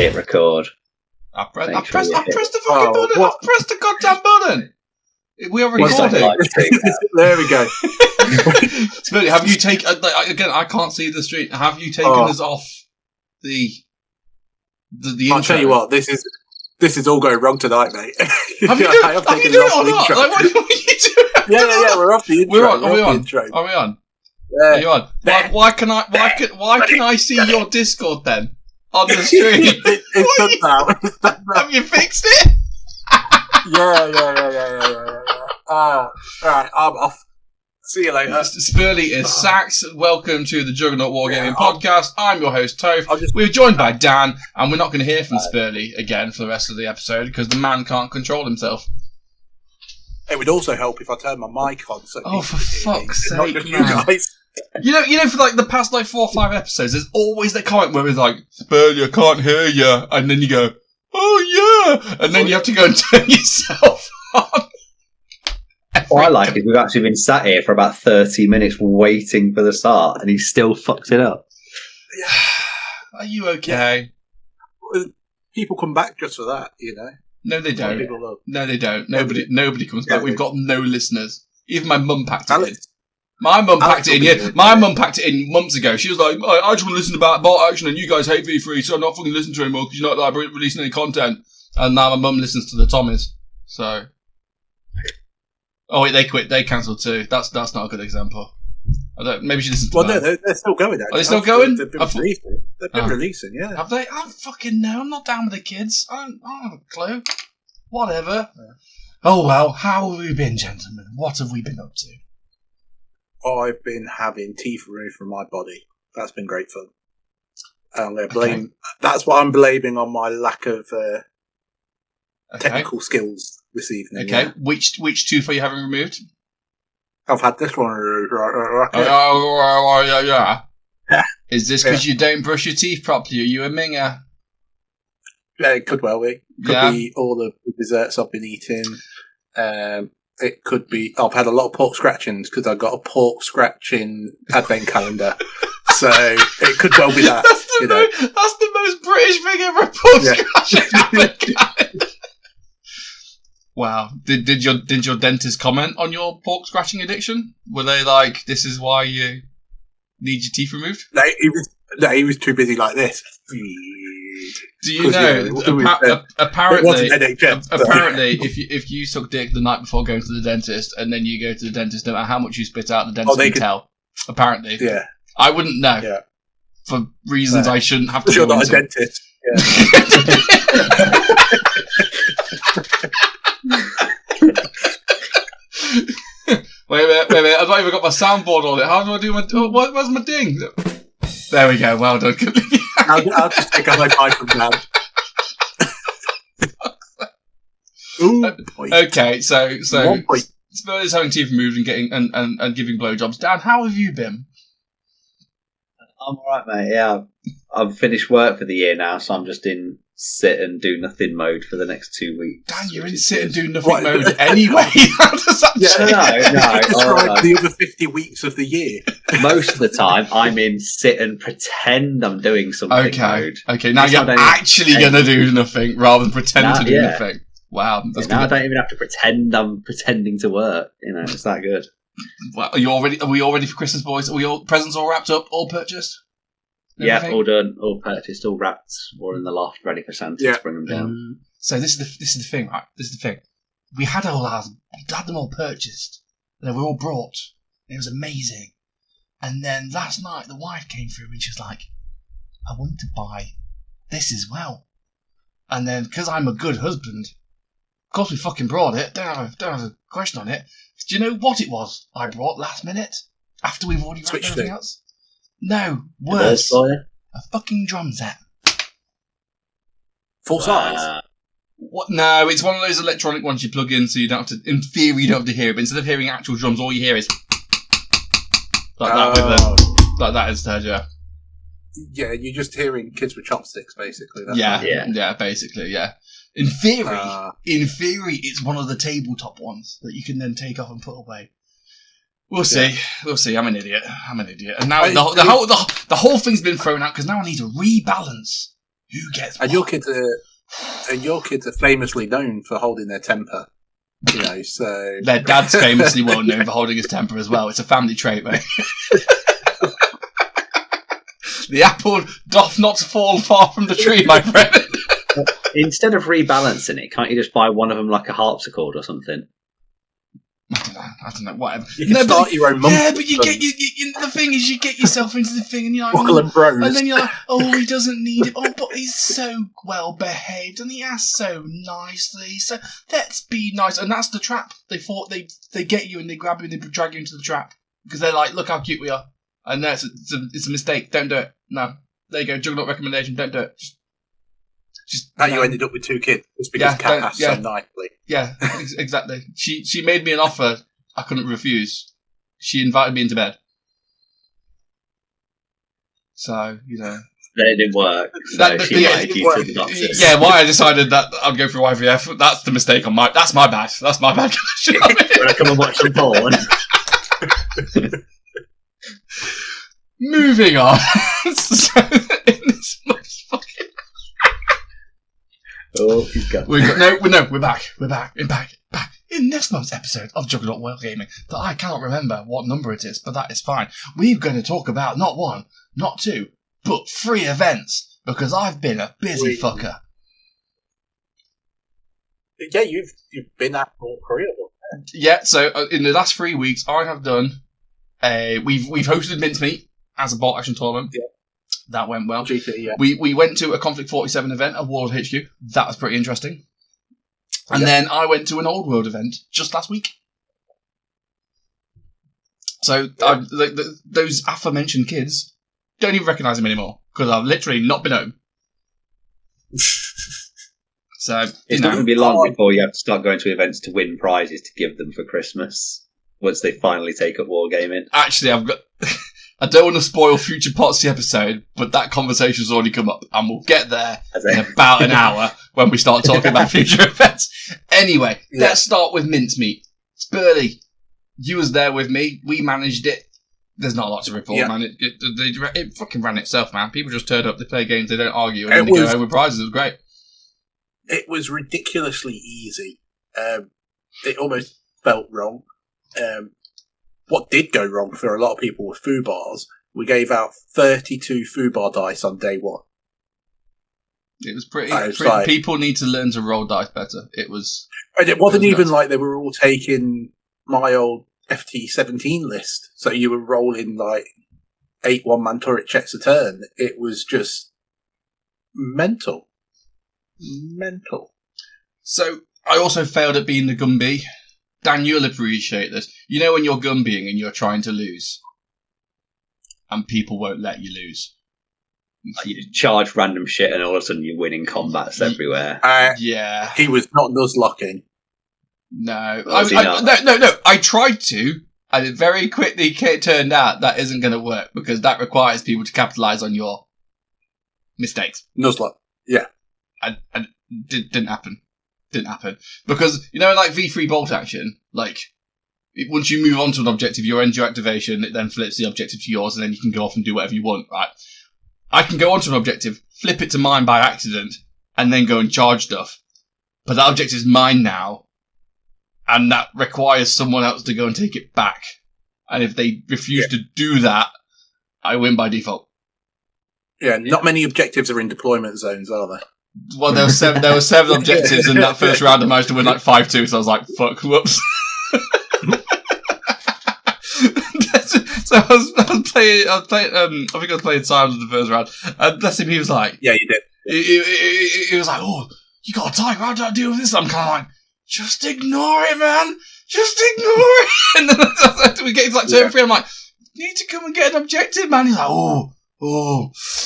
hit record. I pressed the fucking button. What? I pressed the goddamn button. We are recording. There we go. Spurlie, have you taken... again, I can't see the street. Have you taken us off the I'll intro? tell you what, this is all going wrong tonight, mate. Have you done it or not? Like, what are you doing? Yeah, we're off the intro. We're on. Are we on? Intro. Are we on? Yeah. Are you on? Why can I see your Discord then on the stream? It's done now. Have you fixed it? Yeah. Alright, I'm off. See you later. Spurlie is sacked. Welcome to the Juggernaut Wargaming Podcast. I'm your host, Toph. We're joined by Dan, and we're not going to hear from Spurlie again for the rest of the episode because the man can't control himself. It would also help if I turned my mic on. So for fuck's sake, not just you man. guys. You know, for like the past 4 or 5 episodes, there's always that comment where it's like, Spurlie, I can't hear you, and then you go, oh yeah, and then you have to go and turn yourself on. What I like is we've actually been sat here for about 30 minutes waiting for the start, and he still fucks it up. Are you okay? People come back just for that, you know. No, they don't. No, they don't. Nobody comes back. We've got no listeners. Even my mum packed it in. My mum packed it in. Yeah, my mum packed it in months ago. She was like, "I just want to listen about Bolt Action, and you guys hate V3, so I'm not fucking listening to it anymore because you're not like releasing any content." And now my mum listens to the Tommies. So, wait, they quit. They cancelled too. That's not a good example. Maybe she listens to no, they're still going. Actually. Are they still going? They've been releasing. Yeah. Have they? I don't fucking know. I'm not down with the kids. I don't have a clue. Whatever. Yeah. Oh well. How have we been, gentlemen? What have we been up to? I've been having teeth removed from my body. That's been great fun. And I'm going to blame. Okay. That's what I'm blaming on my lack of technical skills this evening. Okay. Yeah. Which tooth are you having removed? I've had this one removed. Yeah. Is this because you don't brush your teeth properly? Are you a minger? Yeah, it could well be. Could be all the desserts I've been eating. It could be I've had a lot of pork scratchings because I got a pork scratching advent calendar. So it could well be that. That's the most British thing ever. Pork scratching advent calendar. Wow. Did your dentist comment on your pork scratching addiction? Were they like, this is why you need your teeth removed? He was too busy like this. Do you know? Apparently, if you suck dick the night before going to the dentist, and then you go to the dentist, no matter how much you spit out, the dentist can tell. Apparently, yeah. I wouldn't know. Yeah. For reasons I shouldn't have to. You're not a dentist. Wait a minute. I've not even got my soundboard on it. How do I do my... where's my ding? There we go. Well done. I'll just take a high five from Dan. Okay, so Spurlie's having teeth removed and getting and giving blowjobs. Dan, how have you been? I'm alright, mate. Yeah, I've finished work for the year now, so I'm just in sit and do nothing mode for the next 2 weeks. Dan, you're in sit and do nothing mode anyway. How does that No. The other 50 weeks of the year. Most of the time, I'm in sit and pretend I'm doing something mode. Okay, now you're actually going to do nothing rather than pretend to do nothing. Wow. Now I don't even have to pretend I'm pretending to work. It's that good. Well, are we all ready for Christmas, boys? Are we all presents all wrapped up, all purchased? Everything? Yeah, all done, all purchased, all wrapped, all in the loft, ready for Santa to bring them down. So this is the thing, right? This is the thing. We had them all purchased, and they were all brought. It was amazing. And then last night, the wife came through and she was like, "I want to buy this as well." And then because I'm a good husband, of course we fucking brought it. Don't have a question on it. Do you know what it was I brought last minute after we've already wrapped everything else? No, worse. A fucking drum set. Full size? What? No, it's one of those electronic ones you plug in so you don't have to, in theory, you don't have to hear it, but instead of hearing actual drums, all you hear is like that instead, yeah. Yeah, you're just hearing kids with chopsticks, basically. Basically, yeah. In theory, it's one of the tabletop ones that you can then take off and put away. We'll see. We'll see. I'm an idiot. And now the whole thing's been thrown out because now I need to rebalance Who gets and what? your kids are famously known for holding their temper. You know, so Their dad's famously well known for holding his temper as well. It's a family trait, mate. The apple doth not fall far from the tree, my friend. Instead of rebalancing it, can't you just buy one of them like a harpsichord or something? I don't know, whatever. you can start your own monk. Yeah, but you the thing is, you get yourself into the thing, and you're like, Buckle and Bros. and then you're like, oh, he doesn't need it. Oh, but he's so well behaved, and he asks so nicely. So let's be nice, and that's the trap. They get you, and they grab you, and they drag you into the trap because they're like, look how cute we are, and no, it's a mistake. Don't do it. No, there you go. Juggernaut recommendation. Don't do it. Just Now you ended up with 2 kids just because Kat asked so nicely. Yeah, exactly. She made me an offer I couldn't refuse. She invited me into bed. So, you know. That didn't work. So she invited you to the doctors. Yeah, why I decided that I'd go through IVF, that's the mistake on that's my bad. That's my bad. When I come and watch some porn. Moving on. So, in this motherfucking... Oh, he's gone. We're back. We're back. In next month's episode of Juggernaut World Gaming, that I cannot remember what number it is, but that is fine. We're going to talk about not 1, not 2, but 3 events, because I've been a busy fucker. Yeah, you've been at all 3 of them. Yeah, so in the last 3 weeks, I have done we've hosted Mincemeat as a bolt action tournament. Yeah. That went well. GT, yeah. We went to a Conflict 47 event at World HQ. That was pretty interesting. And then I went to an Old World event just last week. So those aforementioned kids don't even recognise them anymore because I've literally not been home. So it's not going to be long before you have to start going to events to win prizes to give them for Christmas once they finally take up wargaming. Actually, I don't want to spoil future Potsy episode, but that conversation's already come up, and we'll get there in about an hour when we start talking about future events. Anyway, let's start with Mincemeat. Spurlie, you was there with me. We managed it. There's not a lot to report, man. It fucking ran itself, man. People just turned up, they play games, they don't argue, and then they go home with prizes. It was great. It was ridiculously easy. It almost felt wrong. What did go wrong for a lot of people with FUBARs, we gave out 32 FUBAR dice on day 1. It was pretty people need to learn to roll dice better. It was... And it wasn't even like they were all taking my old FT17 list, so you were rolling like 8 one-man turret checks a turn. It was just mental. So, I also failed at being the Gumby. Dan, you'll appreciate this. You know when you're Gumbying and you're trying to lose, and people won't let you lose. You charge random shit, and all of a sudden you're winning combats everywhere. Yeah, he was not nuzlocking. No, no. I tried to, and it very quickly turned out that isn't going to work because that requires people to capitalise on your mistakes. Nuzlock, yeah, and didn't happen. Because, you know, like V3 bolt action, like, once you move on to an objective, you end your activation, it then flips the objective to yours, and then you can go off and do whatever you want, right? I can go onto an objective, flip it to mine by accident, and then go and charge stuff. But that objective is mine now, and that requires someone else to go and take it back. And if they refuse to do that, I win by default. Yeah, not many objectives are in deployment zones, are there? Well, there were 7 objectives in that first round. I managed to win like 5-2, so I was like, "Fuck, whoops." So I was playing. I think I was playing Simon in the first round, and bless him, he was like, "Yeah, you did." He was like, "Oh, you got a tiger. How do I deal with this?" I'm kind of like, "Just ignore it, man. Just ignore it." And then we get to like turn 3. I'm like, "You need to come and get an objective, man." He's like, "Oh,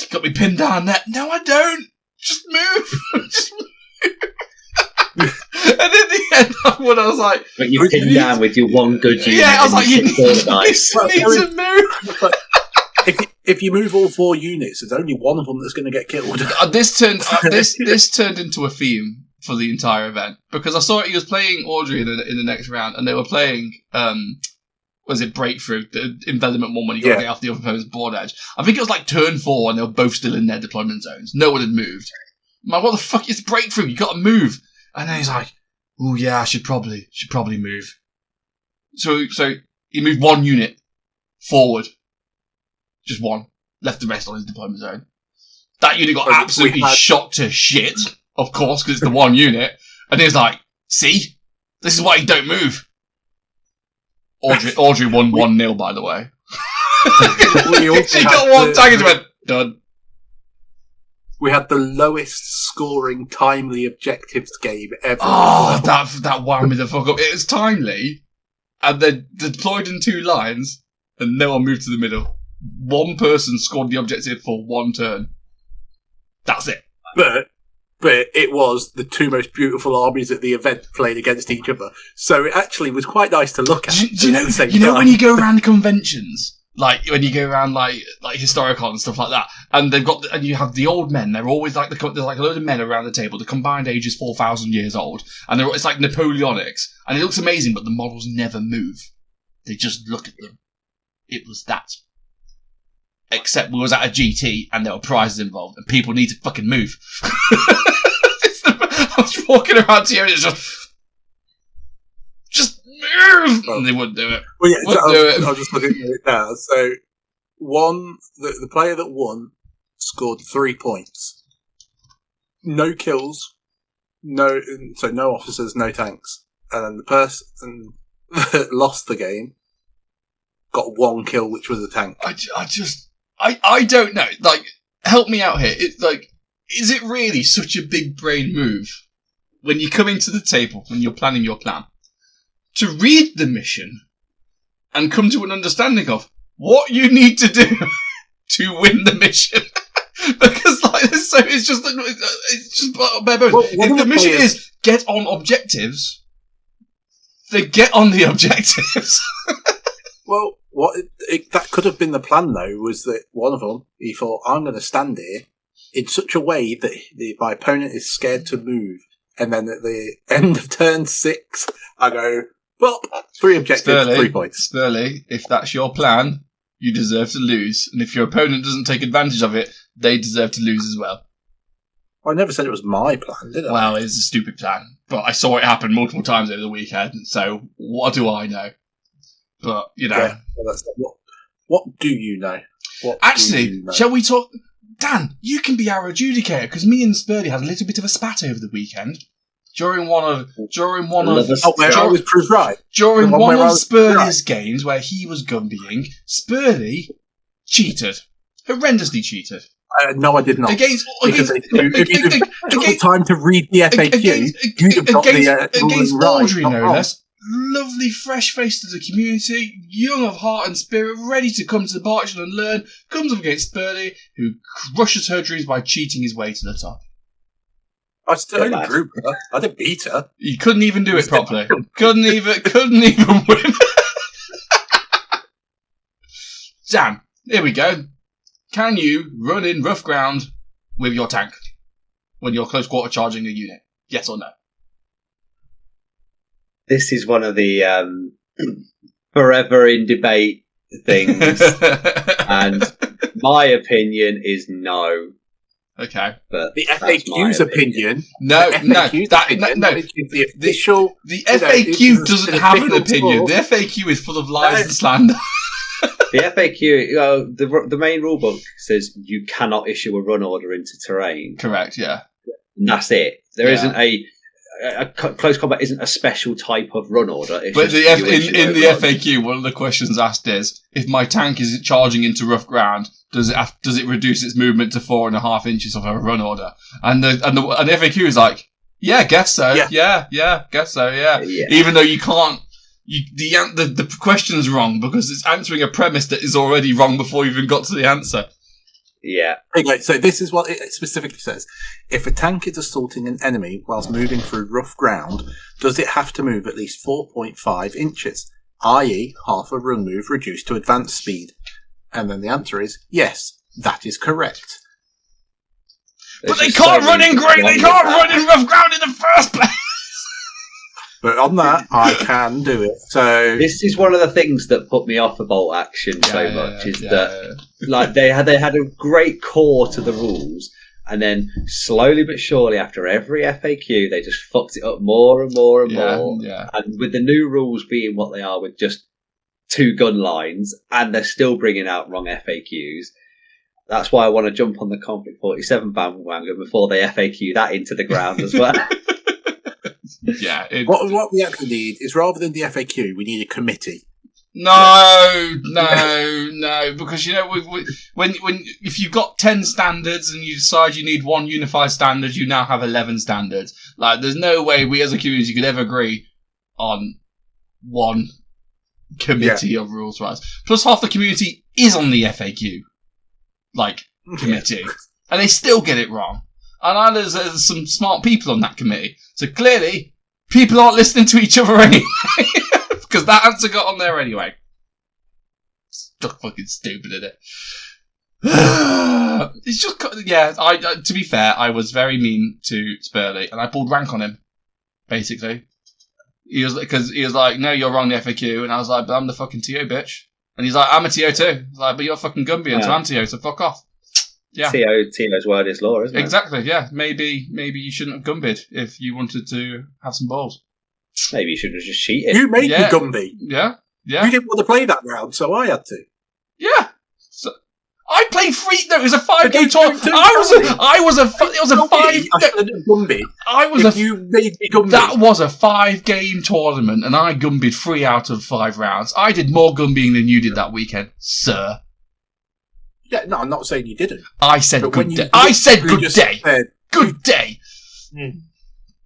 got me pinned down there." No, I don't. Just move. Just move. And in the end, I was like... But you pinned down with your one good unit. Yeah, I was like, you need to move. If you move all 4 units, there's only one of them that's going to get killed. This turned into a theme for the entire event. Because I saw he was playing Audrey in the next round, and they were playing... Was it breakthrough? The envelopment one when you got to get off the other opponent's board edge. I think it was like turn 4 and they were both still in their deployment zones. No one had moved. I'm like, what the fuck is breakthrough? You got to move. And then he's like, oh yeah, I should probably move. So he moved 1 unit forward. Just 1. Left the rest on his deployment zone. That unit got absolutely shot to shit, of course, because it's the 1 unit. And he was like, see? This is why you don't move. Audrey won 1-0, by the way. She got 1 tag and went, done. We had the lowest scoring timely objectives game ever. Oh, that wound me the fuck up. It was timely, and they're deployed in 2 lines, and no one moved to the middle. 1 person scored the objective for 1 turn. That's it. But it was the 2 most beautiful armies at the event playing against each other. So it actually was quite nice to look at. Do you know when you go around conventions? Like when you go around like Historicon and stuff like that, and and you have the old men. They're always like there's like a load of men around the table. The combined age is 4,000 years old, and it's like Napoleonics, and it looks amazing. But the models never move; they just look at them. It was that. Except we was at a GT, and there were prizes involved, and people need to fucking move. I was walking around here, and it's just move, and they wouldn't do it. Well, yeah, I was just looking at it now. So, the player that won scored 3 points. No kills, no officers, no tanks, and then the person that lost the game got 1 kill, which was a tank. I don't know. Like, help me out here. It's like, is it really such a big brain move when you're coming to the table, when you're planning your plan, to read the mission and come to an understanding of what you need to do to win the mission? Because it's just bare bones. Well, if the mission is get on objectives, then get on the objectives. Well, that could have been the plan, though, was that one of them, he thought, I'm going to stand here in such a way that my opponent is scared to move. And then at the end of turn 6, I go, well, 3 objectives, 3 points. Spurlie, if that's your plan, you deserve to lose. And if your opponent doesn't take advantage of it, they deserve to lose as well. I never said it was my plan, did I? Well, it's a stupid plan. But I saw it happen multiple times over the weekend, so what do I know? But, you know. Yeah, well, what do you know? Shall we talk? Dan, you can be our adjudicator, because me and Spurlie had a little bit of a spat over the weekend. During one of Spurlie's games where he was gumbying, Spurlie cheated. Horrendously cheated. No, I did not. If you took the time to read the FAQ, you'd have got the ruling right. Audrey, no less. Lovely, fresh face to the community, young of heart and spirit, ready to come to the Barchel and learn, comes up against Spurlie, who crushes her dreams by cheating his way to the top. I still only drew her. I didn't beat her. You couldn't even do it properly. couldn't even win. Dan, here we go. Can you run in rough ground with your tank when you're close quarter charging a unit? Yes or no? This is one of the forever in debate things, and my opinion is no. Okay, but the FAQ's opinion. No. The official. The FAQ doesn't have an opinion. The FAQ is full of lies and slander. The FAQ, the main rulebook says you cannot issue a run order into terrain. Correct. Yeah, and that's it. There isn't a close combat isn't a special type of run order. It's but in the FAQ, one of the questions asked is, if my tank is charging into rough ground, does it reduce its movement to 4.5 inches of a run order? And the FAQ is like, yeah, guess so. Yeah, guess so. Yeah. Even though you can't. The question's wrong because it's answering a premise that is already wrong before you even got to the answer. Yeah. Okay, so this is what it specifically says. If a tank is assaulting an enemy whilst moving through rough ground, does it have to move at least 4.5 inches, i.e. half a run move reduced to advanced speed? And then the answer is yes, that is correct. But they can't run in rough ground in the first place! But on that, I can do it. So this is one of the things that put me off of bolt action so much is that like they had a great core to the rules, and then slowly but surely after every FAQ they just fucked it up more and more and more. Yeah. And with the new rules being what they are, with just 2 gun lines, and they're still bringing out wrong FAQs. That's why I want to jump on the Conflict 47 bandwagon before they FAQ that into the ground as well. Yeah. What we actually need is, rather than the FAQ, we need a committee. No, because when if you've got 10 standards and you decide you need one unified standard, you now have 11 standards. Like, there's no way we as a community could ever agree on one committee of rules rights. Plus, half the community is on the FAQ committee, and they still get it wrong. And I know there's some smart people on that committee, so clearly people aren't listening to each other anyway. Because that answer got on there anyway. It's fucking stupid, isn't it? It's just, yeah. To be fair, I was very mean to Spurlie, and I pulled rank on him. Basically, he was like, "No, you're wrong, the FAQ," and I was like, "But I'm the fucking TO, bitch." And he's like, "I'm a TO too." I was like, "But you're fucking Gumby, so I'm TO, so fuck off." Yeah. TO's word is law, isn't it? Exactly. Yeah. Maybe you shouldn't have Gumbied if you wanted to have some balls. Maybe you should have just cheated. You made me Gumby. Yeah. You didn't want to play that round, so I had to. Yeah. So, I played free. No, it was a 5-game tournament. It was a 5. You made me Gumby. That was a 5-game tournament, and I Gumbied 3 out of 5 rounds. I did more Gumbying than you did that weekend, sir. Yeah, no, I'm not saying you didn't. I said good day. I said good day. Good day.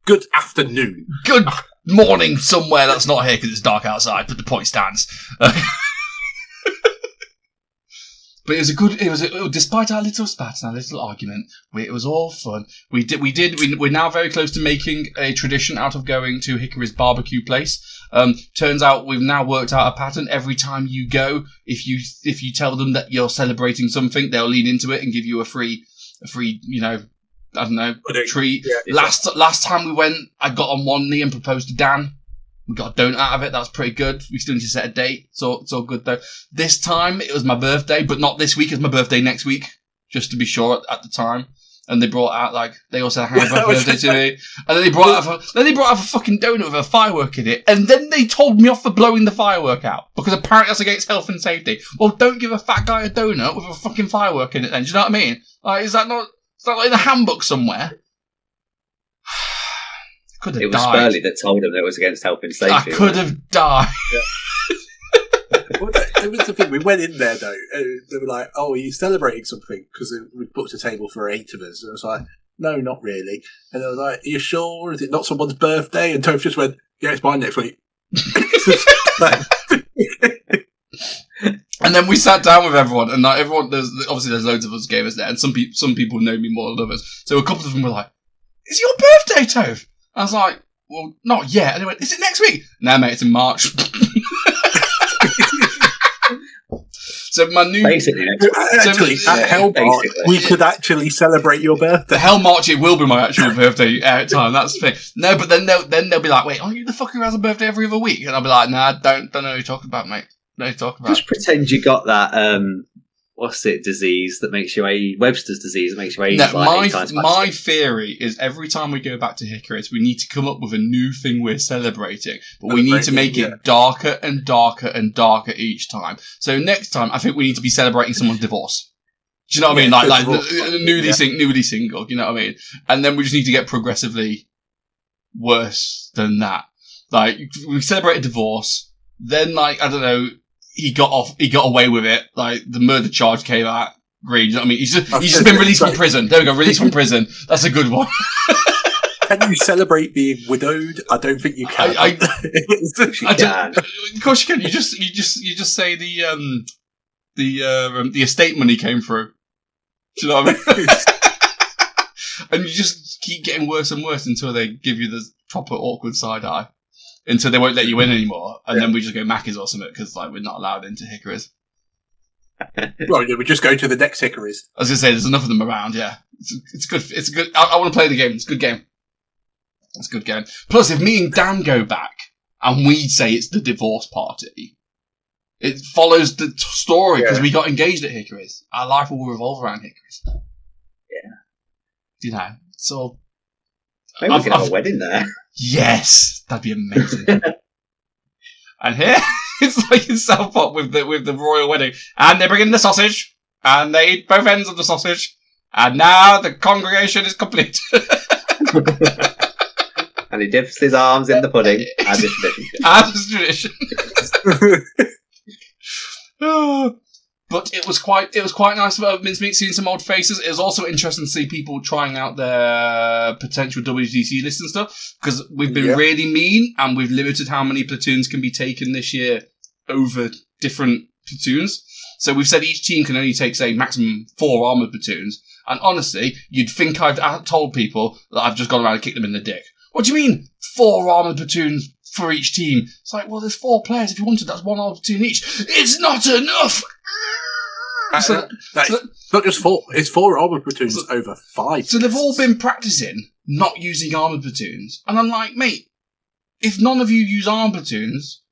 Good afternoon. Good morning somewhere that's not here because it's dark outside, but the point stands. But despite our little spat and our little argument, it was all fun. We're now very close to making a tradition out of going to Hickory's barbecue place. Turns out we've now worked out a pattern. Every time you go, if you tell them that you're celebrating something, they'll lean into it and give you a free, I don't know, treat. Yeah, last time we went, I got on one knee and proposed to Dan. We got a donut out of it. That's pretty good. We still need to set a date. It's all good though. This time it was my birthday, but not this week. It's my birthday next week, just to be sure at the time. And they brought out they all said happy birthday to me. And then they brought out a fucking donut with a firework in it. And then they told me off for blowing the firework out because apparently that's against health and safety. Well, don't give a fat guy a donut with a fucking firework in it. Then do you know what I mean? Like, is that not in the handbook somewhere? Could have died. It was Spurlie that told him that it was against health and safety. I could have died. Well, that was the thing. We went in there though. They were like, "Oh, are you celebrating something?" Because we booked a table for 8 of us. And I was like, "No, not really." And they were like, "Are you sure? Is it not someone's birthday?" And Tophs just went, "Yeah, it's mine next week." And then we sat down with everyone, and everyone. There's loads of us gamers there, and some people know me more than others. So a couple of them were like, "Is it your birthday, Toph?" I was like, "Well, not yet." And they went, "Is it next week?" "No, mate, it's in March." So my new basically at Hell March we could actually celebrate your birthday. The Hell March it will be my actual birthday time. That's the thing. No, but then they'll be like, "Wait, aren't you the fucker who has a birthday every other week?" And I'll be like, "Nah, don't know what you're talking about, mate. No, talking about." Just pretend you got that disease that makes you age. Webster's disease that makes you age. My theory is every time we go back to Hickory's, we need to come up with a new thing we're celebrating, but we need to make it darker and darker and darker each time. So next time, I think we need to be celebrating someone's divorce. Do you know what I mean? Like newly single. You know what I mean? And then we just need to get progressively worse than that. Like we celebrate a divorce, then I don't know. He got away with it. Like, the murder charge came out. Green, you know what I mean? He's just been released from prison. There we go, released from prison. That's a good one. Can you celebrate being widowed? I don't think you can. Of course you can. You just say the estate money came through. Do you know what I mean? And you just keep getting worse and worse until they give you the proper awkward side eye. Until they won't let you in anymore, and then we just go Macca's or something because we're not allowed into Hickory's. Well, we just go to the next Hickory's. I was gonna say there's enough of them around. Yeah, it's good. It's good. I want to play the game. It's a good game. That's good going. Plus, if me and Dan go back and we say it's the divorce party, it follows the story because we got engaged at Hickory's. Our life will revolve around Hickory's. Yeah. You know, so... Maybe we can have a wedding there. Yes! That'd be amazing. And here, it's like in South Park with the royal wedding. And they bring in the sausage, and they eat both ends of the sausage, and now the congregation is complete. And he dips his arms in the pudding, as is tradition. As is tradition. But it was quite nice about Mincemeat seeing some old faces. It was also interesting to see people trying out their potential WTC list and stuff, because we've been really mean and we've limited how many platoons can be taken this year over different platoons. So we've said each team can only take, say, maximum 4 armoured platoons. And honestly, you'd think I've told people that I've just gone around and kicked them in the dick. What do you mean 4 armoured platoons for each team? It's like, well, there's 4 players. If you wanted, that's 1 armoured platoon each. It's not enough! Not just 4. It's 4 armoured platoons over 5. So they've all been practicing not using armoured platoons. And I'm like, mate, if none of you use armoured platoons,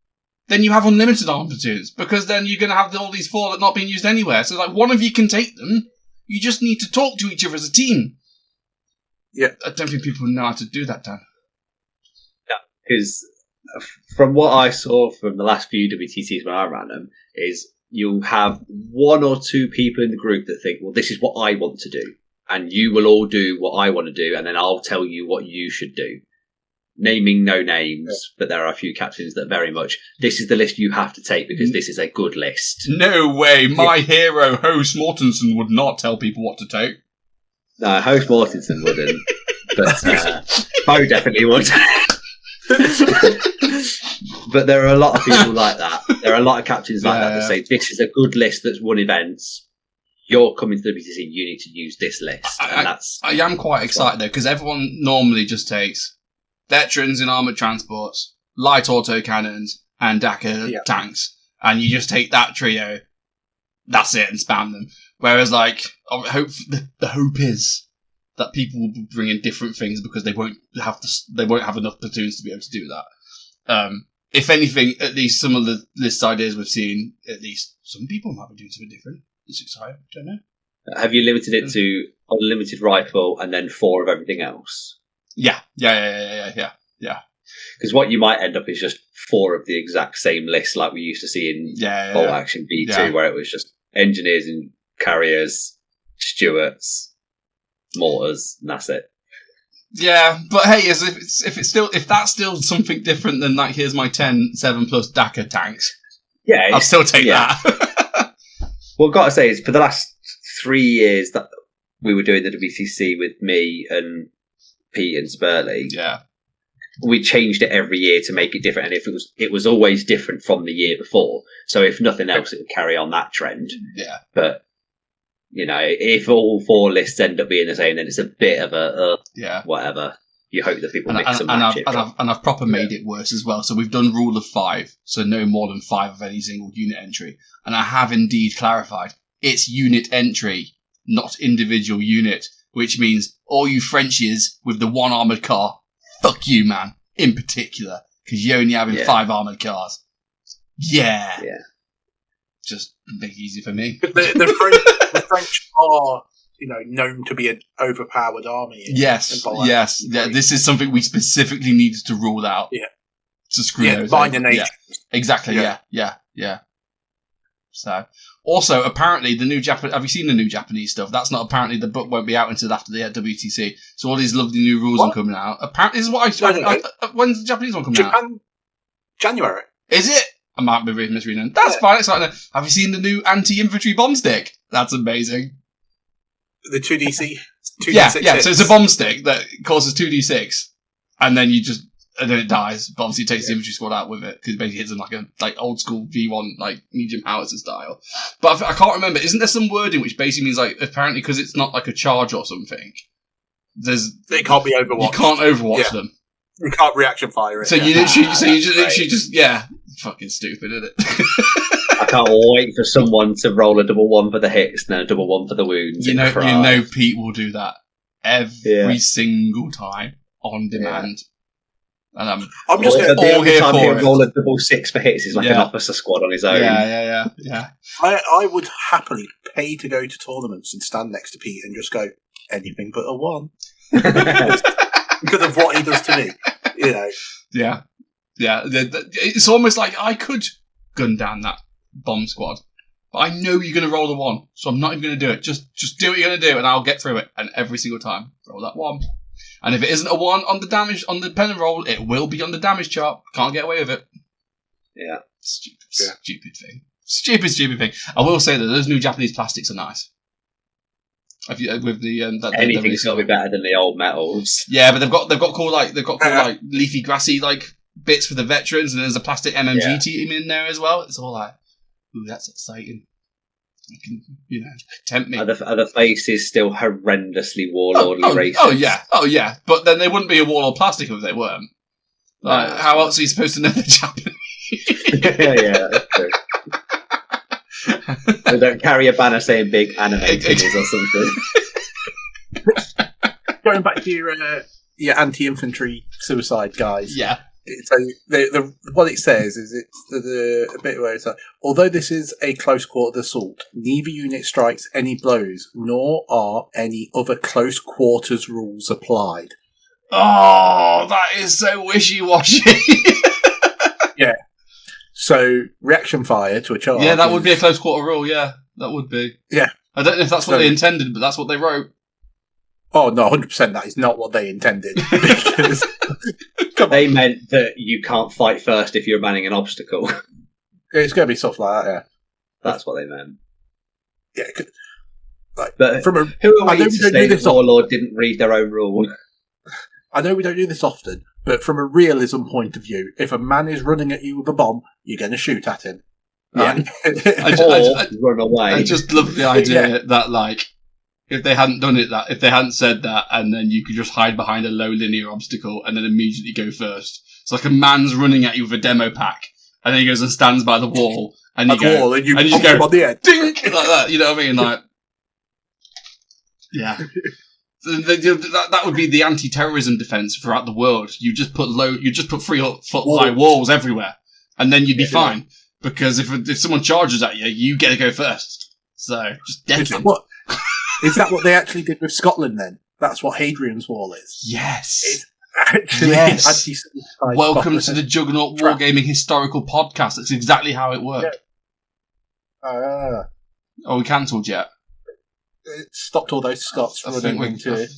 then you have unlimited armoured platoons. Because then you're going to have all these 4 that are not being used anywhere. So like, one of you can take them. You just need to talk to each other as a team. Yeah. I don't think people know how to do that, Dan. No, because from what I saw from the last few WTCs when I ran them, is you'll have 1 or 2 people in the group that think, well, this is what I want to do. And you will all do what I want to do, and then I'll tell you what you should do. Naming no names, but there are a few captains that very much, this is the list you have to take because this is a good list. No way, my hero, Host Mortensen, would not tell people what to take. No, Host Mortensen wouldn't, but Bo definitely would. But there are a lot of people like that. There are a lot of captains like that say, this is a good list that's won events. You're coming to the WTC, you need to use this list. I am quite excited though, because everyone normally just takes veterans in armoured transports, light autocannons, and Dakar tanks. And you just take that trio, that's it, and spam them. Whereas, like, the hope is that people will bring in different things because they won't have enough platoons to be able to do that. If anything, at least some of the list ideas we've seen, at least some people might be doing something different. It's exciting. I don't know. Have you limited it to unlimited rifle and then 4 of everything else? Yeah. Because what you might end up is just 4 of the exact same list like we used to see in Bolt Action B2, where it was just engineers and carriers, Stuarts, mortars, and that's it. Yeah, but hey, if that's still something different than like, here's my 10 7+ Dakar tanks. Yeah, I'll still take that. Well, I've got to say, is for the last 3 years that we were doing the WTC with me and Pete and Spurlie, we changed it every year to make it different, and it was always different from the year before. So if nothing else, it would carry on that trend. Yeah, but you know, if all 4 lists end up being the same, then it's a bit of a whatever. You hope that people mix and match it. And I've proper made it worse as well. So we've done rule of 5, so no more than 5 of any single unit entry. And I have indeed clarified, it's unit entry, not individual unit, which means all you Frenchies with the 1 armoured car, fuck you, man, in particular, because you're only having 5 armoured cars. Yeah. Just make it easy for me. The French are, known to be an overpowered army. Yes. Yeah, this is something we specifically needed to rule out. Yeah. To screw those minor nations. Yeah. Exactly, yeah. So, also, apparently, the new have you seen the new Japanese stuff? That's not, apparently, the book won't be out until after the WTC. So all these lovely new rules are coming out. Apparently, this is what when's the Japanese one coming out? January. Is it? I might be misreading. That's fine, exciting. Have you seen the new anti-infantry bomb stick? That's amazing. The 2D6? Yeah, so it's a bomb stick that causes 2d6, and then it dies, but obviously it takes the infantry squad out with it, because it basically hits them like old school V1, like medium howitzer style. But I can't remember, isn't there some wording which basically means, like, apparently because it's not like a charge or something, they can't be overwatched. You can't overwatch them. You can't reaction fire it. So you literally just fucking stupid, isn't it? I can't wait for someone to roll a 1-1 for the hits and then a 1-1 for the wounds. You know Pete will do that every single time on demand. And I'm just the all only here time for he'll it. roll a double 6 for hits is like an officer squad on his own. Yeah. I would happily pay to go to tournaments and stand next to Pete and just go, anything but a 1. Because of what he does to me. You know. Yeah. It's almost like I could gun down that bomb squad. But I know you're going to roll the 1, so I'm not even going to do it. Just do what you're going to do, and I'll get through it. And every single time, roll that 1. And if it isn't a 1 on the damage, on the pen and roll, it will be on the damage chart. Can't get away with it. Yeah. Stupid thing. Stupid thing. I will say that those new Japanese plastics are nice. With the anything's got to be better than the old metals. Yeah, but they've got cool leafy grassy bits for the veterans, and there's a plastic MMG team in there as well. It's all like, ooh, that's exciting. You can, tempt me. Are the faces still horrendously warlordly racist? Oh yeah. But then they wouldn't be a warlord plastic if they weren't. Like, how else are you supposed to know the Japanese? Yeah, that's true. They don't carry a banner saying big anime figures or something. Going back to your anti-infantry suicide guys. Yeah. So what it says is it's the bit where it's like, although this is a close quarter assault, neither unit strikes any blows, nor are any other close quarters rules applied. Oh, that is so wishy-washy. Yeah. So reaction fire to a charge. Yeah, that would be a close quarter rule. Yeah, that would be. Yeah. I don't know if that's what they intended, but that's what they wrote. Oh no, 100% that is not what they intended. Because they meant that you can't fight first if you're manning an obstacle. It's going to be stuff like that, yeah. That's what they meant. Yeah. But who are we to say that Warlord didn't read their own rule? I know we don't do this often, but from a realism point of view, if a man is running at you with a bomb, you're going to shoot at him. Yeah. Or run away. I just love the idea that, if they hadn't done it, if they hadn't said that, and then you could just hide behind a low linear obstacle and then immediately go first. It's like a man's running at you with a demo pack, and then he goes and stands by the wall, and you go, and you go, on the edge. Dink! Like that, you know what I mean? Like, yeah. That would be the anti-terrorism defense throughout the world. You just put 3-foot high walls everywhere, and then you'd be fine. Because if someone charges at you, you get to go first. So just dead them. Is that what they actually did with Scotland then? That's what Hadrian's Wall is. Yes. It's actually anti-suicide. Welcome to the Juggernaut Wargaming Historical Podcast. That's exactly how it worked. Yeah. Are we cancelled yet? It stopped all those Scots running into it.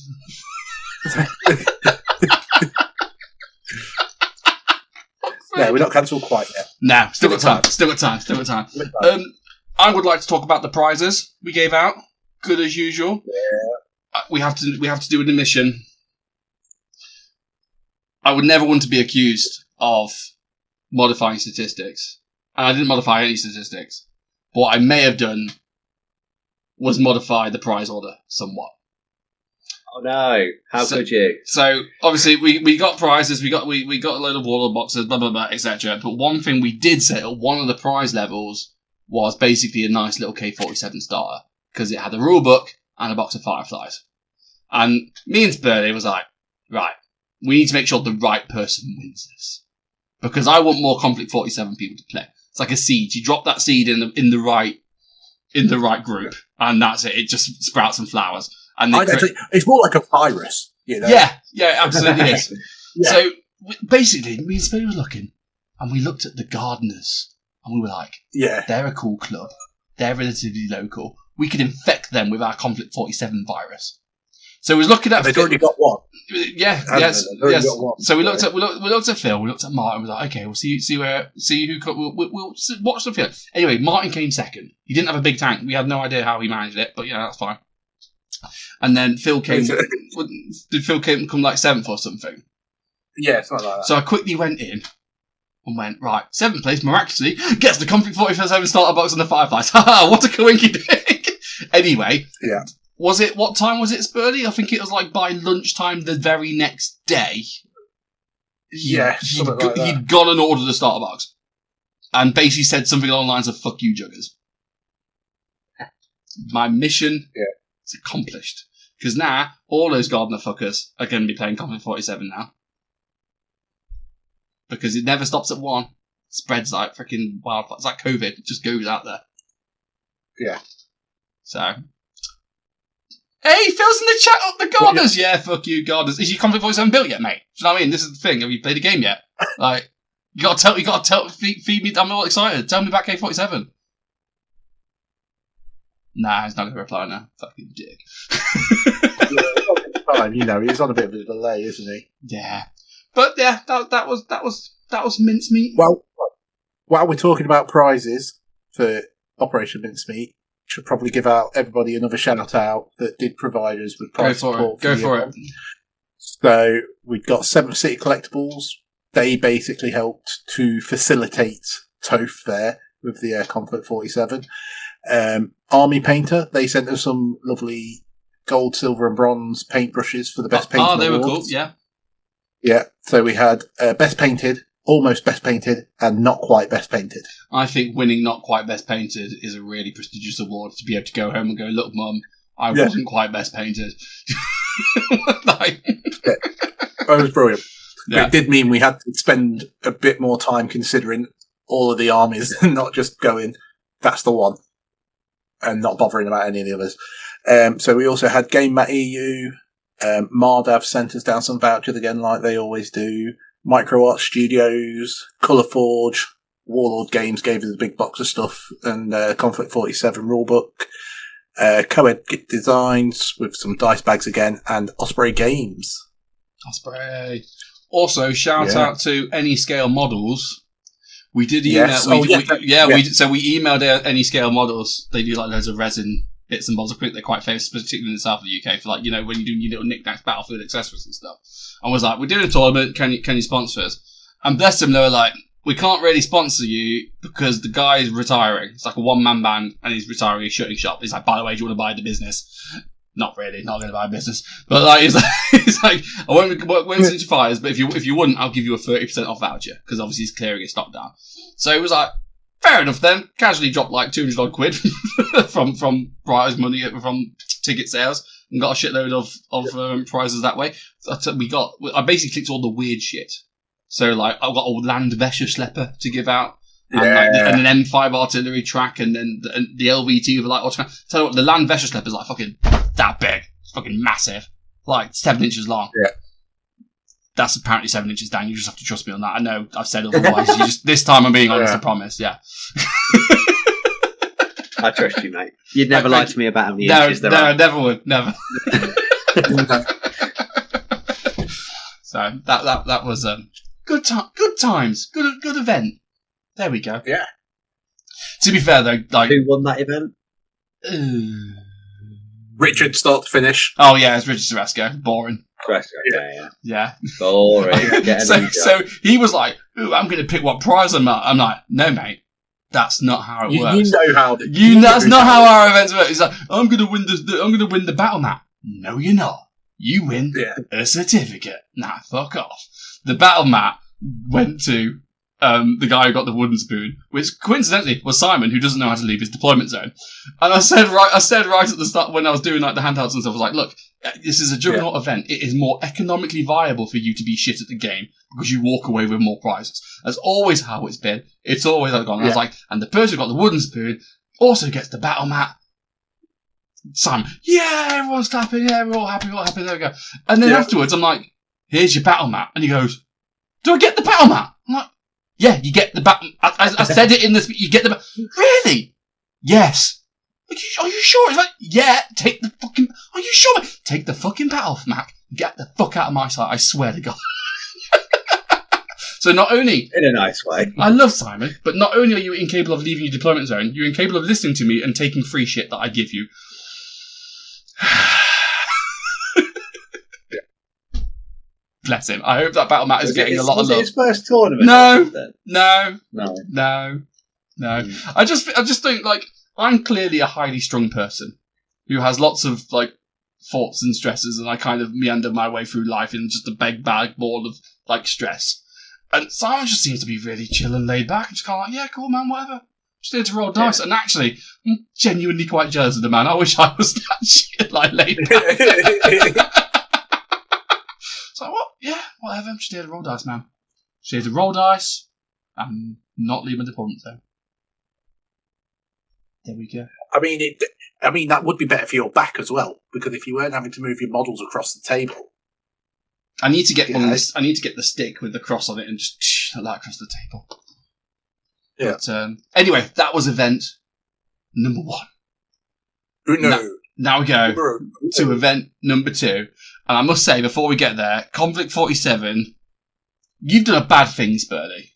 No, we're not cancelled quite yet. No, still got time. I would like to talk about the prizes we gave out. Good as usual. Yeah. We have to do an admission. I would never want to be accused of modifying statistics. And I didn't modify any statistics. But what I may have done was modify the prize order somewhat. Oh no! How could you? So obviously we got prizes, we got a load of Warlord boxes, blah blah blah, etc. But one thing we did set at one of the prize levels was basically a nice little K47 starter because it had a rule book and a box of Fireflies. And me and Spurlie was like, right, we need to make sure the right person wins this because I want more Conflict 47 people to play. It's like a seed. You drop that seed in the right group, and that's it. It just sprouts some flowers. And it's more like a virus, you know? Yeah, absolutely is. Yeah. So basically, me and Spurlie were looking, and we looked at the Gardeners, and we were like, yeah, they're a cool club. They're relatively local. We could infect them with our Conflict 47 virus. So we was looking at. They've already got one. Yes. Got one. So we looked at Phil. We looked at Martin. We was like, okay, we'll see who. We'll watch the field. Anyway, Martin came second. He didn't have a big tank. We had no idea how he managed it, but yeah, that's fine. And then Phil came. Did Phil come like 7th or something? Yeah, something like that. So I quickly went in and went, right, 7th place miraculously gets the Conflict 47 starter box and the Fireflies. Haha, what a coinky dink. Anyway. Yeah. What time was it, Spurlie? I think it was like by lunchtime the very next day. Something like that. He'd gone and ordered a starter box. And basically said something along the lines of, fuck you, Juggers. My mission is accomplished. Because now, all those Gardener fuckers are going to be playing Conflict 47 now. because it never stops at 1. Spreads like freaking wildfire. It's like COVID. It just goes out there. Yeah. So. Hey, Phil's in the chat up the Gardeners. Yeah, fuck you, Gardeners. Is your Conflict 47 built yet, mate? Do you know what I mean? This is the thing. Have you played the game yet? Like, you gotta tell, feed me. I'm all excited. Tell me about K47. Nah, he's not gonna reply now. Fucking dick. You know, he's on a bit of a delay, isn't he? Yeah, but yeah, that was mincemeat. Well, while we're talking about prizes for Operation Mincemeat, should probably give out everybody another shout out that did provide us with prize support. Go for it. So we've got 7th City Collectibles. They basically helped to facilitate Tophs there with the Conflict 47. Army Painter, they sent us some lovely gold, silver and bronze paintbrushes for the best painted awards. They were cool, yeah. Yeah, so we had best painted, almost best painted, and not quite best painted. I think winning not quite best painted is a really prestigious award to be able to go home and go, look, Mum, I wasn't quite best painted. Like... Yeah. That was brilliant. Yeah. It did mean we had to spend a bit more time considering all of the armies and not just going, that's the one, and not bothering about any of the others. So we also had Game Mat EU, Mardav sent us down some vouchers again, like they always do. Micro Art Studios, Colour Forge, Warlord Games gave us a big box of stuff, and Conflict 47 rulebook. Coed Designs with some dice bags again, and Osprey Games. Osprey. Also, shout out to Any Scale Models. We did email. Yes. We emailed Any Scale Models. They do like loads of resin bits and bobs. I think they're quite famous, particularly in the south of the UK, for like, you know, when you do your little knickknacks, battlefield accessories and stuff. And was like, we're doing a tournament. Can you sponsor us? And bless them, they were like, we can't really sponsor you because the guy is retiring. It's like a one-man band, and he's retiring. He's shutting shop. He's like, by the way, do you want to buy the business? Not really, not going to buy a business. But like, he's like, I won't send you fires, but if you wouldn't, I'll give you a 30% off voucher, because obviously he's clearing his stock down. So it was like, fair enough then. Casually dropped like 200 odd quid from prize money from ticket sales, and got a shitload of prizes that way. I basically clicked all the weird shit. So like, I've got a Land Wäscheschlepper to give out. And an M5 artillery track, and then the LVT with like automatic. Tell you what, the Land Wäscheschlepper is like fucking that big. It's fucking massive. Like 7 inches long. Yeah. That's apparently 7 inches down. You just have to trust me on that. I know I've said otherwise. This time I'm being honest, I promise. Yeah. I trust you, mate. You'd never lie to me about how many inches there are. No, never would. Never. So that was good times. Good event. There we go. Yeah. To be fair, though, like, who won that event? Richard, start to finish. Oh yeah, it's Richard Ceresco. Boring. Yeah. Boring. So he was like, "Ooh, I'm going to pick what prize I'm at." I'm like, "No, mate, that's not how it works. You know how. That's not how our events work." He's like, "I'm going to win the battle map." No, you're not. You win a certificate. Nah, fuck off. The battle map went to the guy who got the wooden spoon, which coincidentally was Simon, who doesn't know how to leave his deployment zone. And I said right at the start when I was doing like the handhelds and stuff, I was like, "Look, this is a juggernaut event. It is more economically viable for you to be shit at the game because you walk away with more prizes. That's always how it's been. It's always how it's gone." And I was like, and the person who got the wooden spoon also gets the battle mat. Simon, yeah, everyone's clapping, yeah, we're all happy, there we go. And then afterwards, I'm like, "Here's your battle mat," and he goes, "Do I get the battle mat?" I'm like, "Yeah, you get the battle." I said it in this. You get the. Really? Yes. Are you sure? It's like, yeah. Take the fucking. Are you sure? Take the fucking battle map. Get the fuck out of my sight. I swear to God. So not only in a nice way, I love Simon, but not only are you incapable of leaving your deployment zone, you're incapable of listening to me and taking free shit that I give you. Bless him. I hope that battle mat is getting a lot of love. Was it his first tournament? No. I just think, like, I'm clearly a highly strung person who has lots of like thoughts and stresses, and I kind of meander my way through life in just a big bag ball of like stress. And Simon just seems to be really chill and laid back, and just kind of like, "Yeah, cool, man, whatever. Just here to roll dice." And actually, I'm genuinely quite jealous of the man. I wish I was that shit, like, laid back. So what? Yeah, whatever. I'm just here to roll dice, man. She has to roll dice and not leave an opponent though. There we go. I mean, that would be better for your back as well, because if you weren't having to move your models across the table. I need to get I need to get the stick with the cross on it and just that across the table. Yeah. But anyway, that was event number 1. Now we go to event number 2, and I must say before we get there, Conflict 47, you've done a bad thing, Spurlie.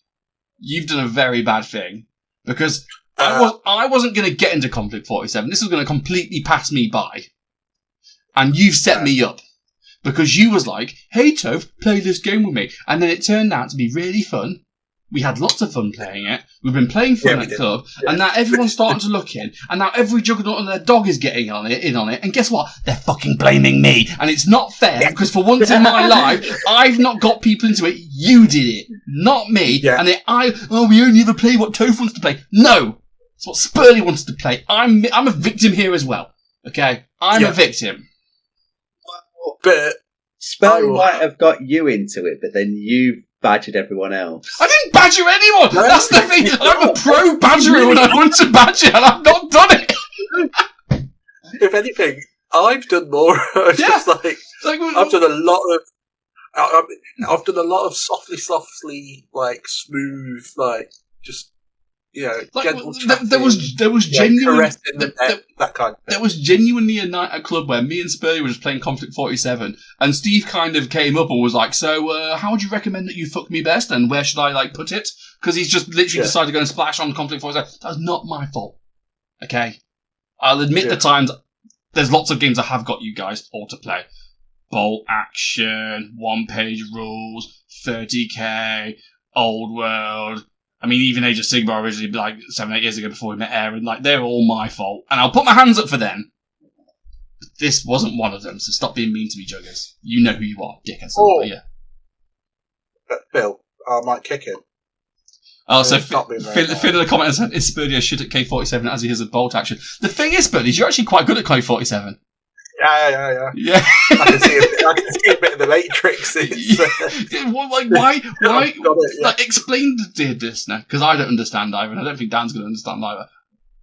You've done a very bad thing because I wasn't going to get into Conflict 47. This was going to completely pass me by, and you've set me up. Because you was like, hey, Toph, play this game with me. And then it turned out to be really fun. We had lots of fun playing it. We've been playing fun at club. Yeah. And now everyone's starting to look in. And now every juggernaut and their dog is getting in on it. And guess what? They're fucking blaming me. And it's not fair because for once in my life, I've not got people into it. You did it. Not me. Yeah. And we only ever play what Toph wants to play. No. It's what Spurlie wants to play. I'm a victim here as well. Okay? I'm a victim. But Spurlie might have got you into it, but then you badgered everyone else. I didn't badger anyone! That's the thing! I'm a pro badgerer when I want to badger, and I've not done it! If anything, I've done more. I've done a lot of... I've done a lot of softly, like, smooth, like, just... gentle there was genuine that kind of thing. There was genuinely a night at club where me and Spurlie were just playing Conflict 47, and Steve kind of came up and was like, "So, how would you recommend that you fuck me best, and where should I put it?" Because he's just literally decided to go and splash on Conflict 47. That was not my fault. Okay, I'll admit the times there's lots of games I have got you guys all to play. Bolt action, 1-page rules, 30k, old world. I mean, even Age of Sigmar originally, like 7-8 years ago before we met Aaron, like, they're all my fault. And I'll put my hands up for them. But this wasn't one of them, so stop being mean to me, Juggers. You know who you are, dickheads. Oh. Phil, I might kick him. Oh, so Phil in the comments said, is Spurlie shit at K47 as he is at Bolt Action? The thing is, Spurlie, you're actually quite good at K47. Yeah. I can see a bit of the Matrix. Why? Explain to dear listener, because I don't understand either, and I don't think Dan's going to understand either.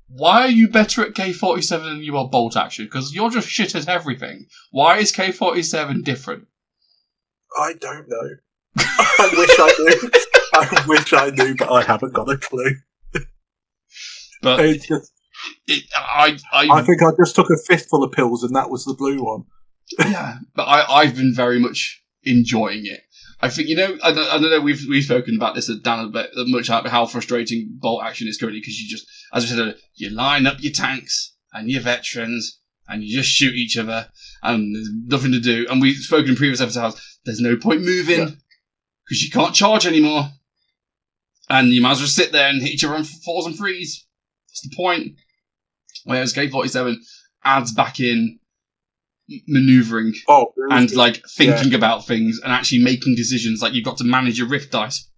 Why are you better at K47 than you are Bolt Action? Because you're just shit at everything. Why is K47 different? I don't know. I wish I knew. I wish I knew, but I haven't got a clue. But it's just... I think I just took a fistful of pills and that was the blue one. Yeah, but I've been very much enjoying it. I think, I don't know, we've spoken about this at Dan a bit much about how frustrating Bolt Action is currently because you just, as I said, you line up your tanks and your veterans and you just shoot each other and there's nothing to do. And we've spoken in previous episodes, there's no point moving because you can't charge anymore. And you might as well sit there and hit each other on 4s and 3s. That's the point. Whereas K47 adds back in manoeuvring and like thinking about things and actually making decisions. Like you've got to manage your rift dice.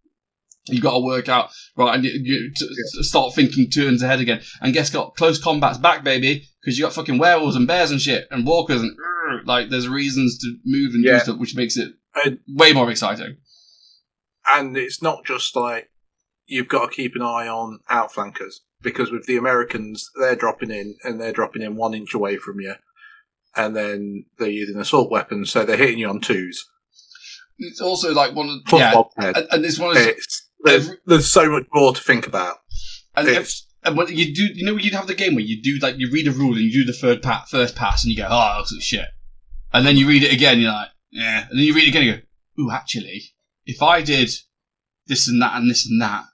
You've got to work out and you start thinking turns ahead again. And guess what? Close combat's back, baby, because you got fucking werewolves and bears and shit and walkers and like there's reasons to move and do stuff, which makes it way more exciting. And it's not just like you've got to keep an eye on outflankers. Because with the Americans, they're dropping in 1 inch away from you, and then they're using assault weapons, so they're hitting you on 2s. It's also like one of and this one is there's so much more to think about. And when you do, you'd have the game where you do like you read a rule and you do the first pass, and you go, oh, that's shit, and then you read it again, you're like, yeah, and then you read it again, and you go, ooh, actually, if I did this and that and this and that,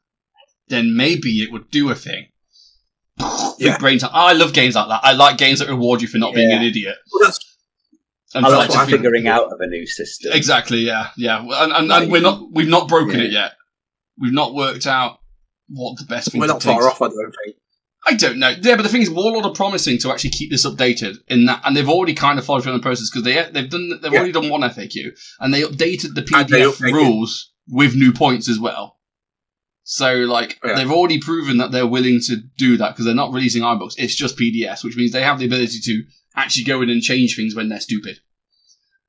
then maybe it would do a thing. Big brain time. I love games like that. I like games that reward you for not being an idiot. Well, that's what figuring out of a new system. Exactly. Yeah. And we've not broken it yet. We've not worked out what the best thing. We're not far off. I don't think. I don't know. Yeah, but the thing is, Warlord are promising to actually keep this updated in that, and they've already kind of followed through on the process because they've already done one FAQ and they updated the PDF rules with new points as well. So, they've already proven that they're willing to do that because they're not releasing iBooks. It's just PDFs, which means they have the ability to actually go in and change things when they're stupid.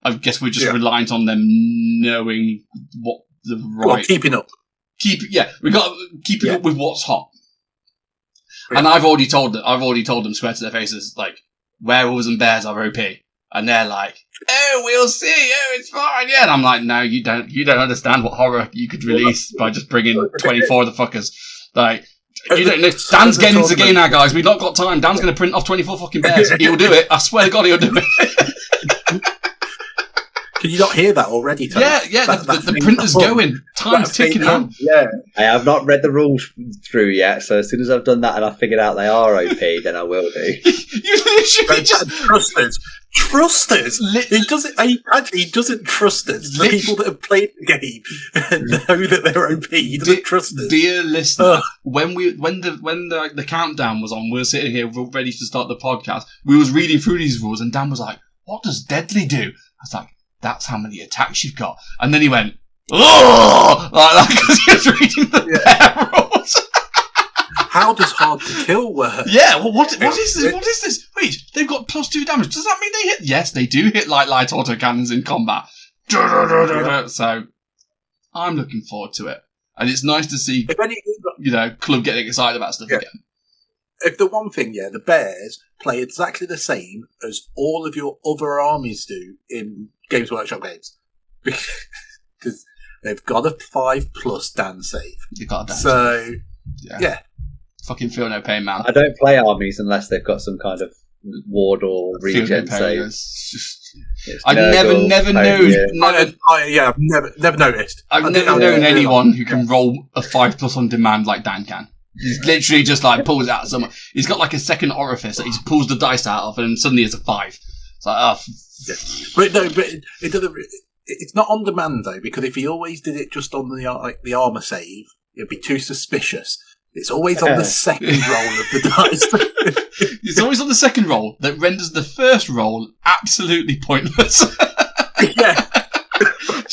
I guess we're just reliant on them knowing what the right... keeping up. We got to keep it up with what's hot. Yeah. And I've already told them square to their faces, like, werewolves and bears are OP. And they're like, oh, we'll see, it's fine, yeah. And I'm like, no, you don't understand what horror you could release by just bringing 24 of the fuckers. Like, you don't know. Dan's getting into the game now, guys. We've not got time. Dan's going to print off 24 fucking bears. He'll do it. I swear to God, he'll do it. Can you not hear that already, Tony? Yeah. The printer's going. Time's ticking on. Yeah. I have not read the rules through yet, so as soon as I've done that and I've figured out they are OP, then I will do. You literally just... Trust us. He doesn't trust us. The people that have played the game know that they're OP. He doesn't trust us. Dear listener, when the countdown was on, we were sitting here ready to start the podcast. We was reading through these rules, and Dan was like, "What does deadly do?" I was like, "That's how many attacks you've got." And then he went, "Oh!" like that because he was reading the bear rules. How does hard to kill work? Yeah, well, what is this? What is this? Wait, they've got +2 damage. Does that mean they hit? Yes, they do hit light autocannons in combat. So, I'm looking forward to it. And it's nice to see, Club getting excited about stuff again. If the one thing, the Bears play exactly the same as all of your other armies do in Games Workshop games. Because they've got a 5+ Dan save. You've got a Dan save. Yeah. Fucking feel no pain, man. I don't play armies unless they've got some kind of ward or regen save. I've never known. I've never noticed. I've never known anyone who can roll a 5+ on demand like Dan can. He's literally just like pulls it out of somewhere. He's got like a second orifice that he just pulls the dice out of, and suddenly it's a 5. It's like, but it doesn't. It's not on demand though, because if he always did it just on the armor save, it'd be too suspicious. It's always on the second roll of the dice. It's always on the second roll that renders the first roll absolutely pointless. Yeah.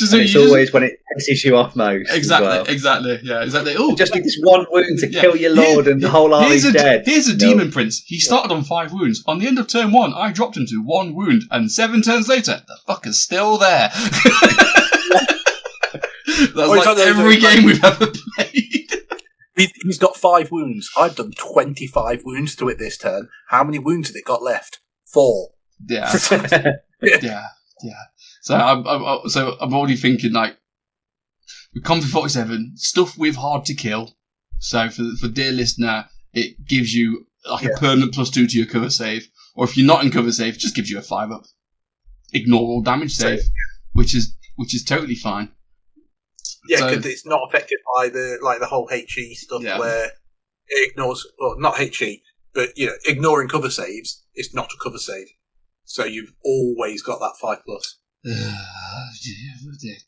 It's always when it pisses you off most. Exactly. Yeah, exactly. Ooh, just need this one wound to kill your lord and the whole army's dead. Here's a demon prince. He started on 5 wounds. On the end of turn 1, I dropped him to 1 wound, and 7 turns later, the fucker's still there. That's like every game we've ever played. He's got 5 wounds. I've done 25 wounds to it this turn. How many wounds has it got left? 4. Yeah. Yeah. So I'm already thinking like with Comfy 47 stuff with hard to kill. So for dear listener, it gives you like a permanent +2 to your cover save, or if you're not in cover save, just gives you a 5+. Ignore all damage save, which is totally fine. Yeah, because it's not affected by the whole HE stuff where it ignores, well, not HE, but ignoring cover saves. It's not a cover save, so you've always got that 5+.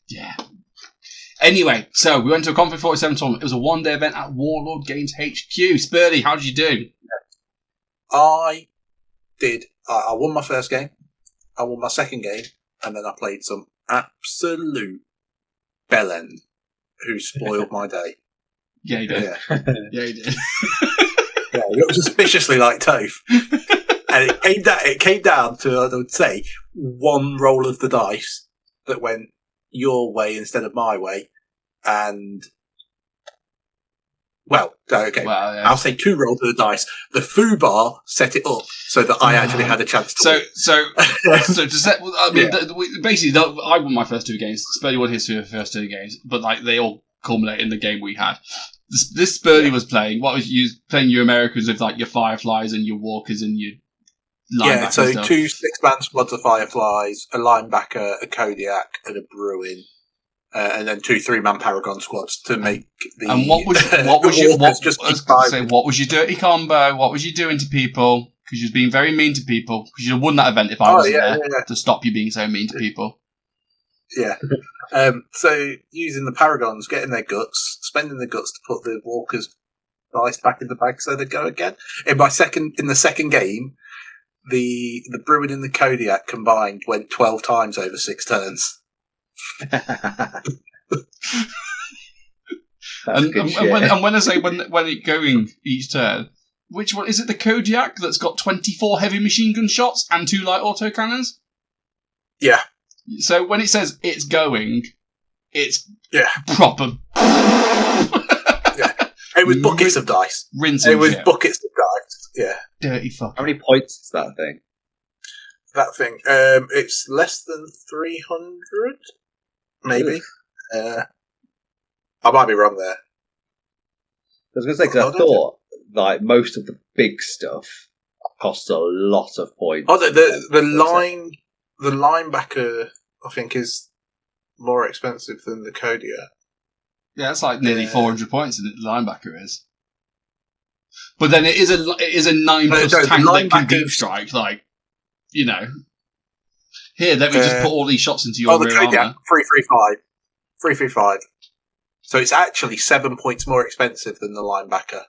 Yeah. Anyway, so we went to a Comfy 47 tournament. It was a 1-day event at Warlord Games HQ. Spurlie, how did you do? I did. I won my first game. I won my second game, and then I played some absolute bellend who spoiled my day. Yeah, he did. Yeah, he did. It was suspiciously like Toph. And it came down to, I would say, one roll of the dice that went your way instead of my way. And, I'll say 2 rolls of the dice. The foo bar set it up so that I actually had a chance to win. So to set, basically, I won my first 2 games. Spurlie won his first 2 games, but like they all culminate in the game we had. This Spurlie was playing. What was you playing? Your Americans with like your Fireflies and your Walkers and your linebackers. So 2 6-man squads of Fireflies, a linebacker, a Kodiak, and a Bruin. And then 2 3-man Paragon squads to make the. And what was your dirty combo? What was you doing to people? Because you was being very mean to people. Because you won that event if I wasn't there to stop you being so mean to people. Yeah. So using the Paragons, getting their guts, spending the guts to put the Walkers' dice back in the bag so they go again. In the second game, the Bruin and the Kodiak combined went 12 times over 6 turns. and when I say when it going each turn, which one is it? The Kodiak that's got 24 heavy machine gun shots and 2 light autocannons. Yeah. So when it says it's going, it's proper. It was buckets of dice. Rinsing. It was buckets of dice. Yeah. Dirty fuck. How many points is that thing? That thing. It's less than 300, maybe. I might be wrong there. I was going to say, because I thought like most of the big stuff costs a lot of points. Oh, the linebacker, I think, is more expensive than the Kodia. Yeah, it's like nearly 400 points in it. The linebacker is, but then it is a 9+ tank that can deep strike. Like, you know, here let me just put all these shots into your rear armor. 335. So it's actually 7 points more expensive than the linebacker.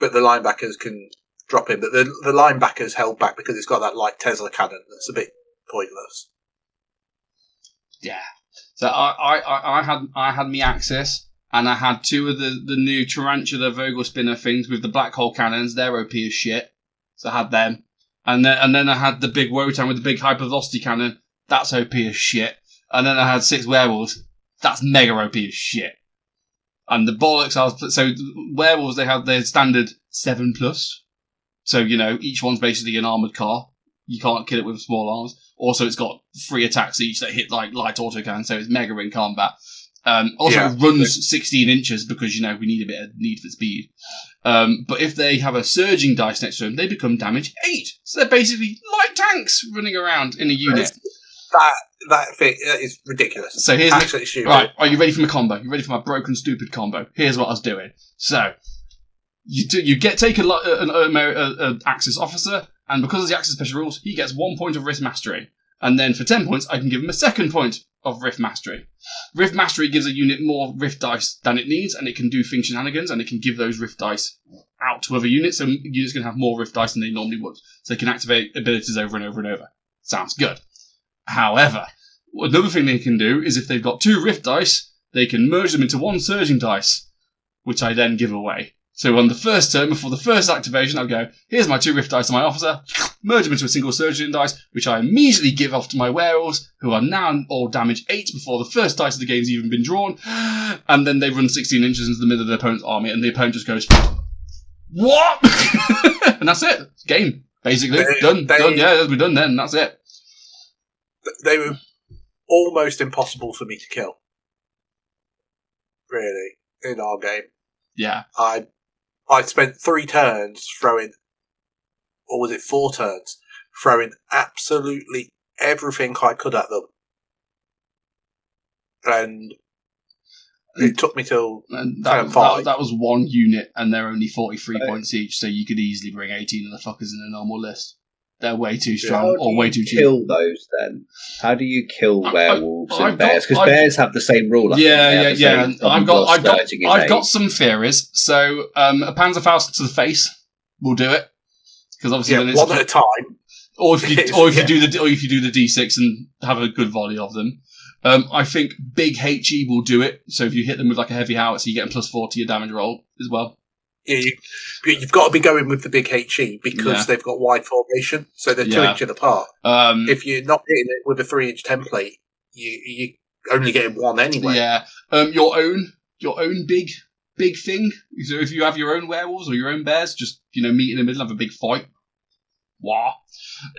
But the linebackers can drop in. But the linebacker's held back because it's got that light Tesla cannon that's a bit pointless. Yeah. So I had me Axis, and I had two of the new Tarantula Vogel spinner things with the black hole cannons. They're OP as shit. So I had them. And then I had the big Wotan with the big hypervelocity cannon. That's OP as shit. And then I had 6 werewolves. That's mega OP as shit. And the bollocks so werewolves, they had their standard 7+. So, you know, each one's basically an armoured car. You can't kill it with small arms. Also, it's got 3 attacks each that hit like light autocannon, so it's mega in combat. It runs 16 inches because, you know, we need a bit of need for speed. But if they have a surging dice next to them, they become damage 8. So they're basically light tanks running around in a unit. That thing is ridiculous. So here's actually stupid. Right, are you ready for my combo? You ready for my broken, stupid combo? Here's what I was doing. So you take an Axis officer, and because of the Axis special rules, he gets 1 point of Rift Mastery. And then for 10 points, I can give him a 2nd point of Rift Mastery. Rift Mastery gives a unit more Rift dice than it needs, and it can do things shenanigans, and it can give those Rift dice out to other units, so units can have more Rift dice than they normally would. So they can activate abilities over and over and over. Sounds good. However, another thing they can do is if they've got 2 Rift dice, they can merge them into 1 Surging dice, which I then give away. So on the first turn, before the first activation, I'll go, here's my 2 Rift dice to my officer, merge them into a single Surging dice, which I immediately give off to my werewolves, who are now all damage 8 before the first dice of the game's even been drawn, and then they run 16 inches into the middle of the opponent's army, and the opponent just goes, what? And that's it. Game, basically. Done. Yeah, we're done then, that's it. They were almost impossible for me to kill. Really, in our game. Yeah. I spent 3 turns throwing, or was it 4 turns, throwing absolutely everything I could at them. And it took me till that 5. That was 1 unit, and they're only 43 points each, so you could easily bring 18 of the fuckers in a normal list. They're way too strong or way too cheap. How do you kill those then? How do you kill werewolves and bears? Because bears have the same rule. Yeah. I've got some theories. So a Panzerfaust to the face will do it, because obviously then it's one at a time. Or if you do the D6 and have a good volley of them. I think big HE will do it. So if you hit them with like a heavy howitzer, you get them +4 to your damage roll as well. Yeah, you've got to be going with the big HE because they've got wide formation, so they're 2 inches apart. If you're not hitting it with a 3-inch template, you only getting 1 anyway. Yeah, your own big thing. So if you have your own werewolves or your own bears, just meet in the middle, have a big fight. Wow.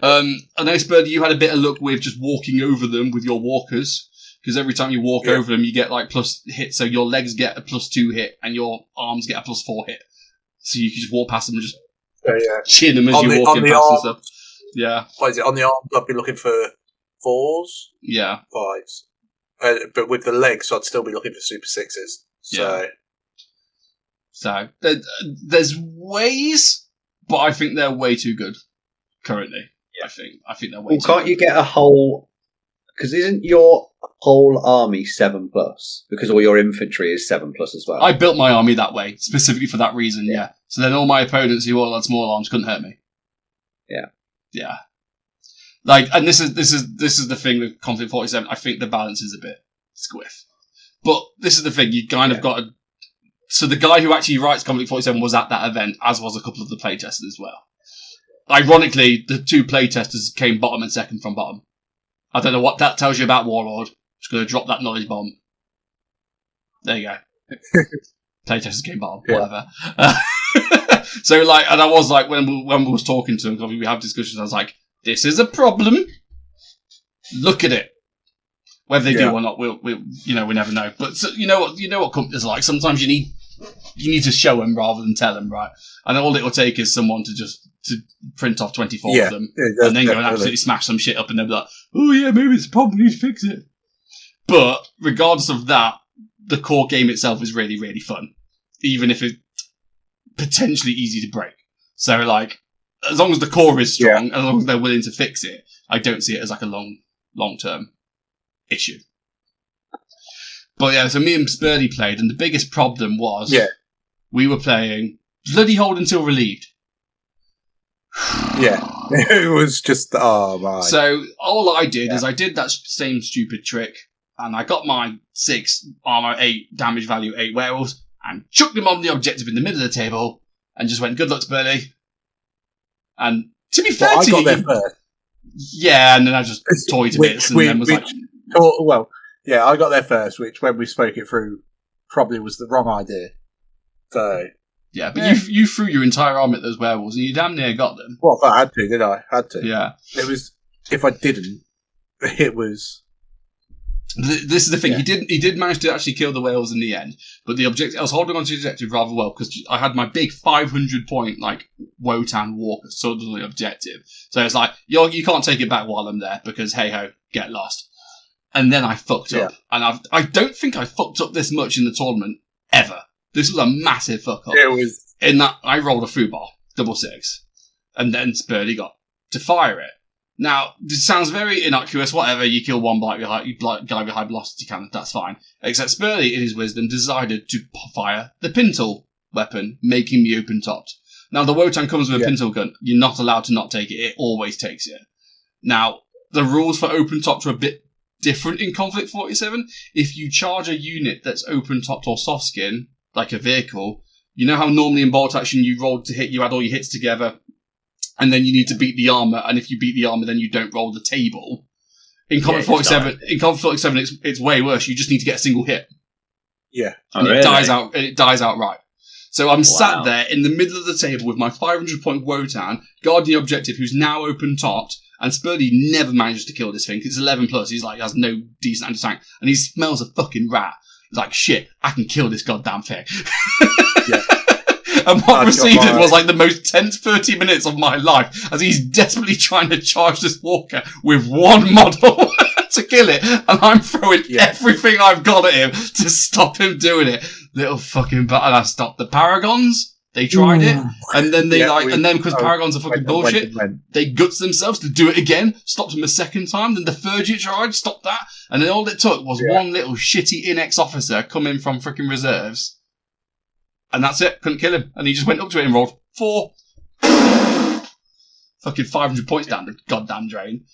I know, Spurlie, you had a bit of luck with just walking over them with your walkers. Because every time you walk over them, you get like plus hit. So your legs get a +2 hit, and your arms get a +4 hit. So you can just walk past them and just chin them as you're walking past and stuff. Yeah. What is it? On the arms, I'd be looking for 4s. Yeah. 5s. But with the legs, I'd still be looking for super 6s. So there's ways, but I think they're way too good currently. Yeah. I think they're way too good. Can't you get a whole... Because isn't your whole army 7+? Because all your infantry is 7+ as well. I built my army that way, specifically for that reason, yeah. So then all my opponents who all had small arms couldn't hurt me. Yeah. Yeah. Like, and this is the thing with Conflict 47, I think the balance is a bit squiff. But this is the thing, you kind of got to... So the guy who actually writes Conflict 47 was at that event, as was a couple of the playtesters as well. Ironically, the 2 playtesters came bottom and second from bottom. I don't know what that tells you about Warlord. Just going to drop that knowledge bomb. There you go. Playtesters game bomb, whatever. So, like, and I was like, when we was talking to him, we have discussions, I was like, this is a problem. Look at it. Whether they do or not, we never know. But so, you know what companies are like. Sometimes you need to show them rather than tell them, right? And all it will take is someone to print off 24 of them, and then go and absolutely smash some shit up, and they'll be like, "Oh yeah, maybe it's a problem. We need to fix it." But regardless of that, the core game itself is really, really fun, even if it's potentially easy to break. So, like, as long as the core is strong, as long as they're willing to fix it, I don't see it as like a long-term issue. But yeah, so me and Spurlie played, and the biggest problem was we were playing bloody hold until relieved. Yeah, it was just, oh my. So all I did is I did that same stupid trick, and I got my 6 armor, 8 damage value, 8 werewolves, and chucked them on the objective in the middle of the table, and just went, good luck, Spurlie. And to be fair to you... I got there first. Yeah, and then I just toyed to bits, and then was like... Well, yeah, I got there first, which, when we spoke it through, probably was the wrong idea. So... Yeah, but you threw your entire army at those werewolves, and you damn near got them. Well, I had to, did I? Had to. Yeah. It was... If I didn't, it was... This is the thing. Yeah. He did manage to actually kill the whales in the end, but the objective, I was holding on to the objective rather well because I had my big 500 point like Wotan Walker suddenly objective. So it's like you can't take it back while I'm there because hey ho, get lost. And then I fucked up, and I don't think I fucked up this much in the tournament ever. This was a massive fuck up. It was in that I rolled a foo ball 666, and then Spurlie got to fire it. Now, this sounds very innocuous, whatever, you kill one guy with high velocity cannon, that's fine. Except Spurlie, in his wisdom, decided to fire the pintle weapon, making me open-topped. Now, the Wotan comes with a pintle gun. You're not allowed to not take it. It always takes it. Now, the rules for open-topped are a bit different in Conflict 47. If you charge a unit that's open-topped or soft skin, like a vehicle, you know how normally in bolt action you rolled to hit, you add all your hits together, and then you need to beat the armor, and if you beat the armor, then you don't roll the table. In Conflict 47, it's way worse. You just need to get a single hit. Yeah. And it dies outright. So I'm sat there in the middle of the table with my 500 point Wotan, guarding the objective, who's now open topped, and Spurlie never manages to kill this thing. It's 11 plus. He's like, has no decent anti-tank, and he smells a fucking rat. He's like, shit, I can kill this goddamn thing. Yeah. And what proceeded was like the most tense 30 minutes of my life as he's desperately trying to charge this walker with one model to kill it. And I'm throwing everything I've got at him to stop him doing it. Little fucking butt. And I stopped the Paragons. They tried it. And then because Paragons are fucking bullshit, they guts themselves to do it again. Stopped him a second time. Then the third you tried, stopped that. And then all it took was one little shitty in-ex officer coming from freaking reserves. And that's it. Couldn't kill him. And he just went up to it and rolled 4. Fucking 500 points down the goddamn drain.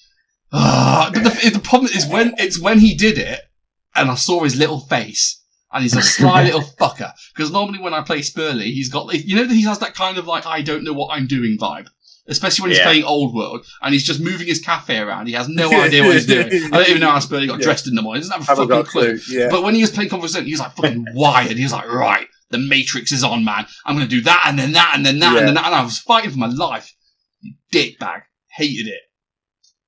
But the problem is when he did it, and I saw his little face, and he's a sly little fucker. Because normally when I play Spurlie, he's got, he has that kind of like, I don't know what I'm doing vibe. Especially when he's playing Old World, and he's just moving his cafe around. He has no idea what he's doing. I don't even know how Spurlie got dressed in the morning. He doesn't have a fucking clue. But when he was playing Conversation, he was like fucking wired. He was like, right, the Matrix is on, man. I'm going to do that, and then that, and then that, and then that. And I was fighting for my life. Dickbag. Hated it.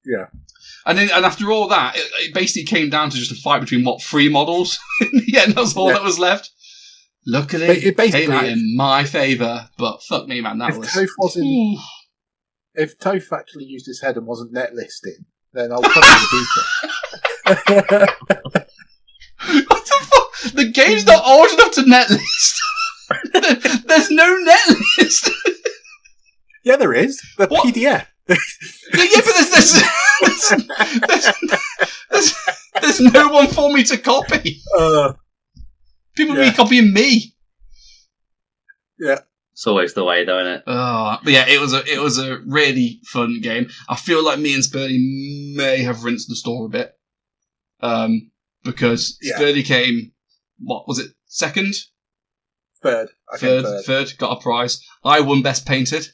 Yeah. And after all that, it basically came down to just a fight between, 3 models? Yeah, and that's all that was left. Luckily, it came out in my favour, but fuck me, man, if Toph actually used his head and wasn't net listing, then I'll probably beat it. What the fuck? The game's not old enough to net list. There's no net list. Yeah, there is. The PDF. Yeah, but there's no one for me to copy. People be copying me. Yeah. It's always the way, though, isn't it? But yeah, it was a really fun game. I feel like me and Spurlie may have rinsed the store a bit. Because Spurlie came, what was it, second? Third. Third, got a prize. I won Best Painted.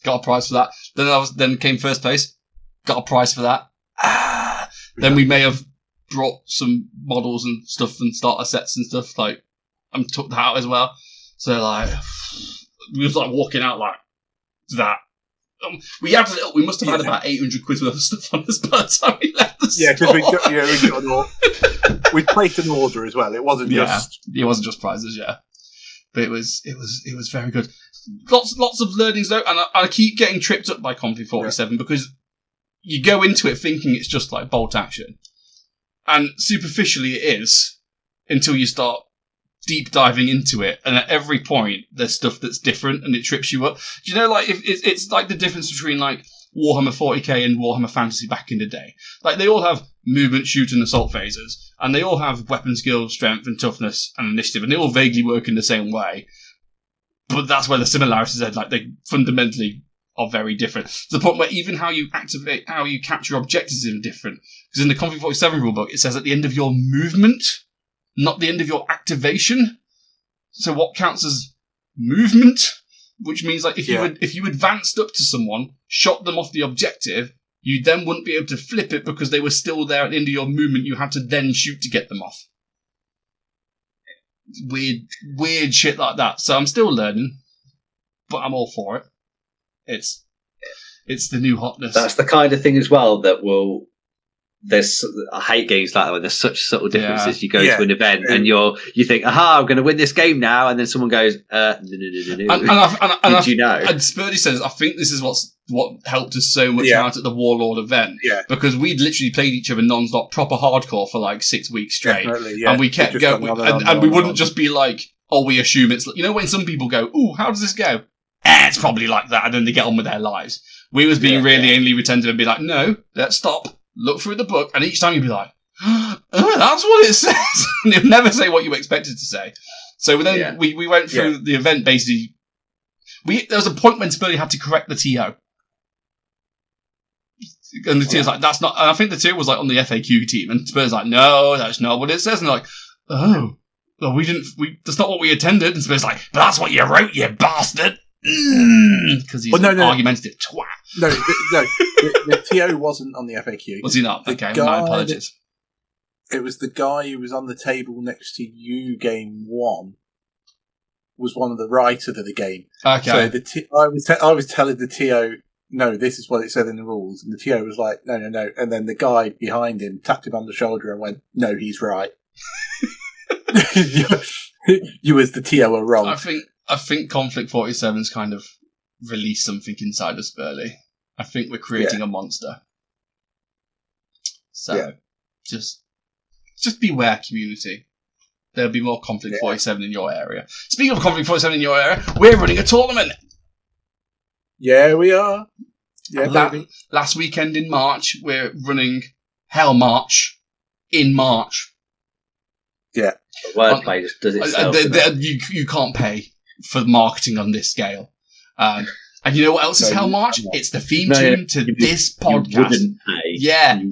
Got a prize for that. Then came first place. got a prize for that. Then we may have brought some models and stuff and starter sets and stuff, like, and took that out as well. So, like, we was, like, walking out like that. We must have had about 800 quid worth of stuff on us by the time we left the store. Yeah, because we placed an order as well. It wasn't just prizes, but it was very good. Lots of learnings though, and I keep getting tripped up by Config 47 because you go into it thinking it's just like bolt action, and superficially it is until you start deep diving into it, and at every point there's stuff that's different and it trips you up. Do you know, like, if it's like the difference between like Warhammer 40k and Warhammer Fantasy back in the day. Like, they all have movement, shoot, and assault phases, and they all have weapon skill, strength, and toughness, and initiative, and they all vaguely work in the same way. But that's where the similarities are. Like, they fundamentally are very different. To the point where even how you capture objectives is different. Because in the Config 47 rulebook, it says at the end of your movement, not the end of your activation. So what counts as movement? Which means, like, if you advanced up to someone, shot them off the objective, you then wouldn't be able to flip it because they were still there at the end of your movement. You had to then shoot to get them off. Weird shit like that. So I'm still learning, but I'm all for it. It's the new hotness. That's the kind of thing as well that will. I hate games like that when there's such subtle differences. You go to an event and you think, aha, I'm going to win this game now, and then someone goes, no. And you know? And Spurlie says, I think this is what helped us so much out at the Warlord event. Yeah. Because we'd literally played each other non-stop, proper hardcore for like 6 weeks straight. And we kept going, and we wouldn't just be like, oh, we assume it's, you know, when some people go, ooh, how does this go? It's probably like that, and then they get on with their lives. We was being really anally retentive and be like, no, let's stop. Look through the book, and each time you'd be like, that's what it says. And you'd never say what you expected to say. So then we went through the event basically. There was a point when Spurlie had to correct the TO. And the TO was like, that's not, and I think the TO was like on the FAQ team, and Spurlie's like, no, that's not what it says. And they're like, oh, well, that's not what we intended. And Spurlie's like, but that's what you wrote, you bastard. Because he's an argumentative twat. No, the TO wasn't on the FAQ. Was he not? Okay, my apologies. It was the guy who was on the table next to you, game one, was one of the writers of the game. Okay. So I was telling the TO, no, this is what it said in the rules, and the TO was like, no, and then the guy behind him tapped him on the shoulder and went, no, he's right. You as the TO are wrong. I think Conflict 47's kind of released something inside of Spurlie. I think we're creating a monster. So, just beware, community. There'll be more Conflict 47 in your area. Speaking of Conflict 47 in your area, we're running a tournament. Yeah, we are. Yeah, last weekend in March, we're running Hell March in March. Yeah. The wordplay just does itself. You can't pay for marketing on this scale. And you know what else is Hell March? It's the theme tune to this podcast.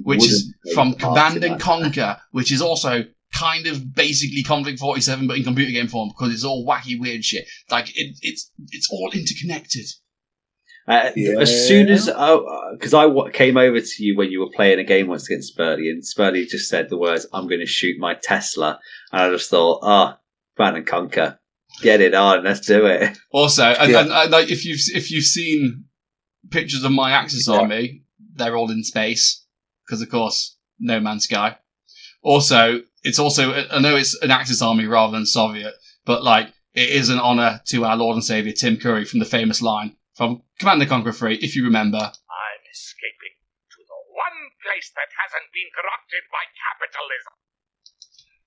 Which is from Command and Conquer, which is also kind of basically Conflict 47 but in computer game form, because it's all wacky weird shit. Like, it's all interconnected. As soon as because I came over to you when you were playing a game once against Spurlie, and Spurlie just said the words, I'm going to shoot my Tesla, and I just thought, Command and Conquer, get it on, let's do it. Also, and like, if you've seen pictures of my Axis army, they're all in space, because of course, No Man's Sky. Also, I know it's an Axis army rather than Soviet, but like, it is an honour to our Lord and Saviour Tim Curry from the famous line from Command and Conquer 3, if you remember. I'm escaping to the one place that hasn't been corrupted by capitalism.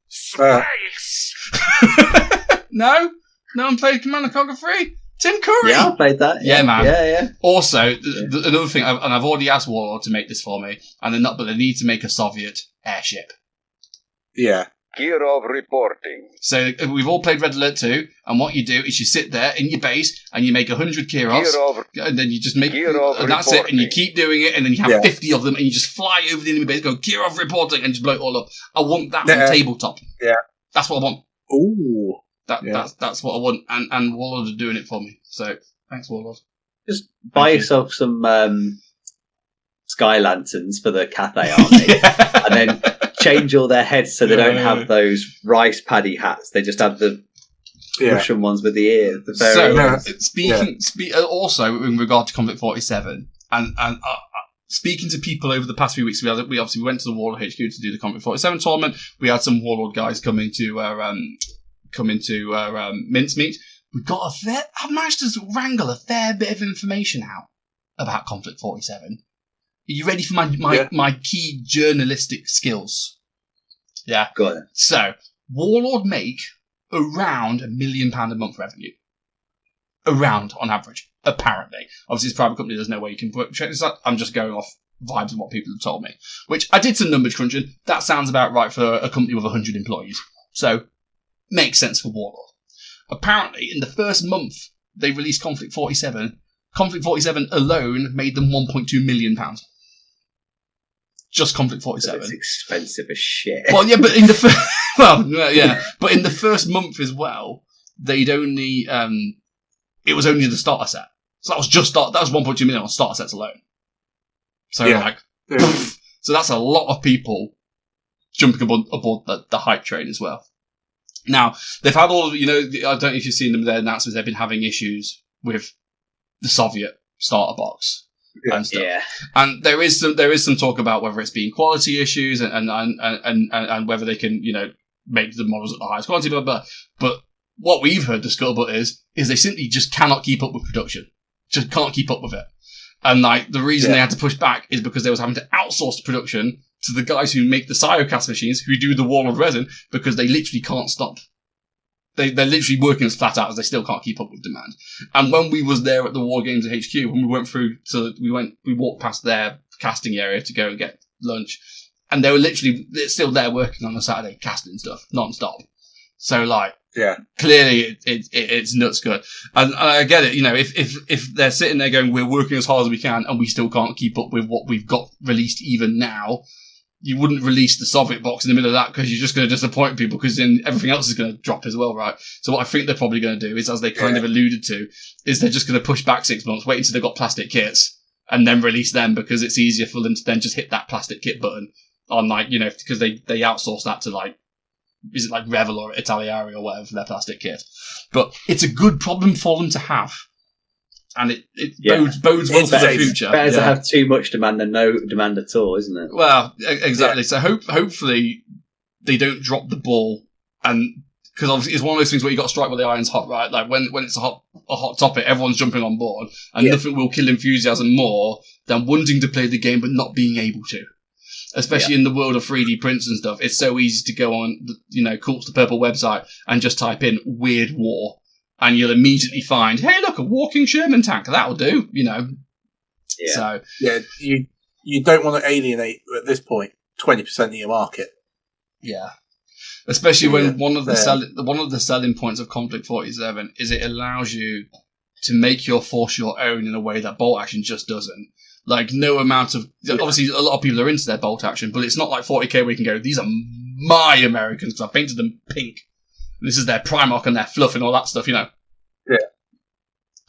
Space! No one played Command and Conquer 3? Tim Curry? Yeah, I played that. Yeah, man. Yeah. Also, another thing, and I've already asked Warlord to make this for me, and they need to make a Soviet airship. Yeah. Kirov reporting. So we've all played Red Alert 2, and what you do is you sit there in your base and you make 100 Kirovs, and then you just make, and that's it, and you keep doing it, and then you have 50 of them, and you just fly over the enemy base, go Kirov reporting, and just blow it all up. I want that on tabletop. Yeah, that's what I want. Ooh, that's what I want, and Warlord are doing it for me. So thanks, Warlord. Just buy yourself some sky lanterns for the Cathay army, and then change all their heads so they don't have those rice paddy hats. They just have the Russian ones with the ears. Also in regard to Conflict 47, and speaking to people over the past few weeks, we went to the Warlord HQ to do the Conflict 47 tournament. We had some Warlord guys come into Mincemeat. I've managed to wrangle a fair bit of information out about Conflict 47. Are you ready for my key journalistic skills? Yeah. Go on. So, Warlord make around £1 million a month revenue. Around, on average, apparently. Obviously, it's a private company, there's no way you can check this out. I'm just going off vibes of what people have told me. Which, I did some numbers crunching. That sounds about right for a company with 100 employees. So, makes sense for Warlord. Apparently, in the first month they released Conflict 47, Conflict 47 alone made them £1.2 million. Just Conflict 47. It's expensive as shit. Well, yeah, but in the but in the first month as well, they'd only it was only the starter set. So that was that was 1.2 million on starter sets alone. So so that's a lot of people jumping aboard the hype train as well. Now, they've had all of, I don't know if you've seen them, their announcements, they've been having issues with the Soviet starter box and stuff. Yeah. And there is some talk about whether it's being quality issues and whether they can, make the models at the highest quality, blah, blah. But what we've heard the scuttlebutt is they simply just cannot keep up with production. Just can't keep up with it. And the reason they had to push back is because they was having to outsource the production to the guys who make the Cyocast machines, who do the Warlord resin, because they literally can't stop. They're literally working as flat out as they still can't keep up with demand. And when we was there at the War Games HQ, when we went through, we walked past their casting area to go and get lunch, and they were they're still there working on a Saturday casting stuff non-stop. So clearly it's nuts good. And I get it, if they're sitting there going, we're working as hard as we can and we still can't keep up with what we've got released even now, you wouldn't release the Soviet box in the middle of that because you're just going to disappoint people because then everything else is going to drop as well, right? So what I think they're probably going to do is, as they kind of alluded to, is they're just going to push back 6 months, wait until they've got plastic kits and then release them because it's easier for them to then just hit that plastic kit button on because they outsource that to is it Revel or Italiari or whatever for their plastic kit. But it's a good problem for them to have. And it bodes well for the future. It's better to have too much demand than no demand at all, isn't it? Well, exactly. Yeah. So hopefully they don't drop the ball, and because obviously it's one of those things where you got to strike while the iron's hot, right? Like when it's a hot topic, everyone's jumping on board, and nothing will kill enthusiasm more than wanting to play the game but not being able to. Especially in the world of 3D prints and stuff, it's so easy to go on, Cults the Purple website and just type in Weird War. And you'll immediately find, hey, look, a walking Sherman tank. That'll do, Yeah. So you don't want to alienate at this point 20% of your market. Yeah. Especially when one of the selling points of Conflict 47 is it allows you to make your force your own in a way that bolt action just doesn't. No amount of obviously a lot of people are into their bolt action, but it's not like 40k where you can go, these are my Americans because I painted them pink. This is their Primarch and their fluff and all that stuff, Yeah.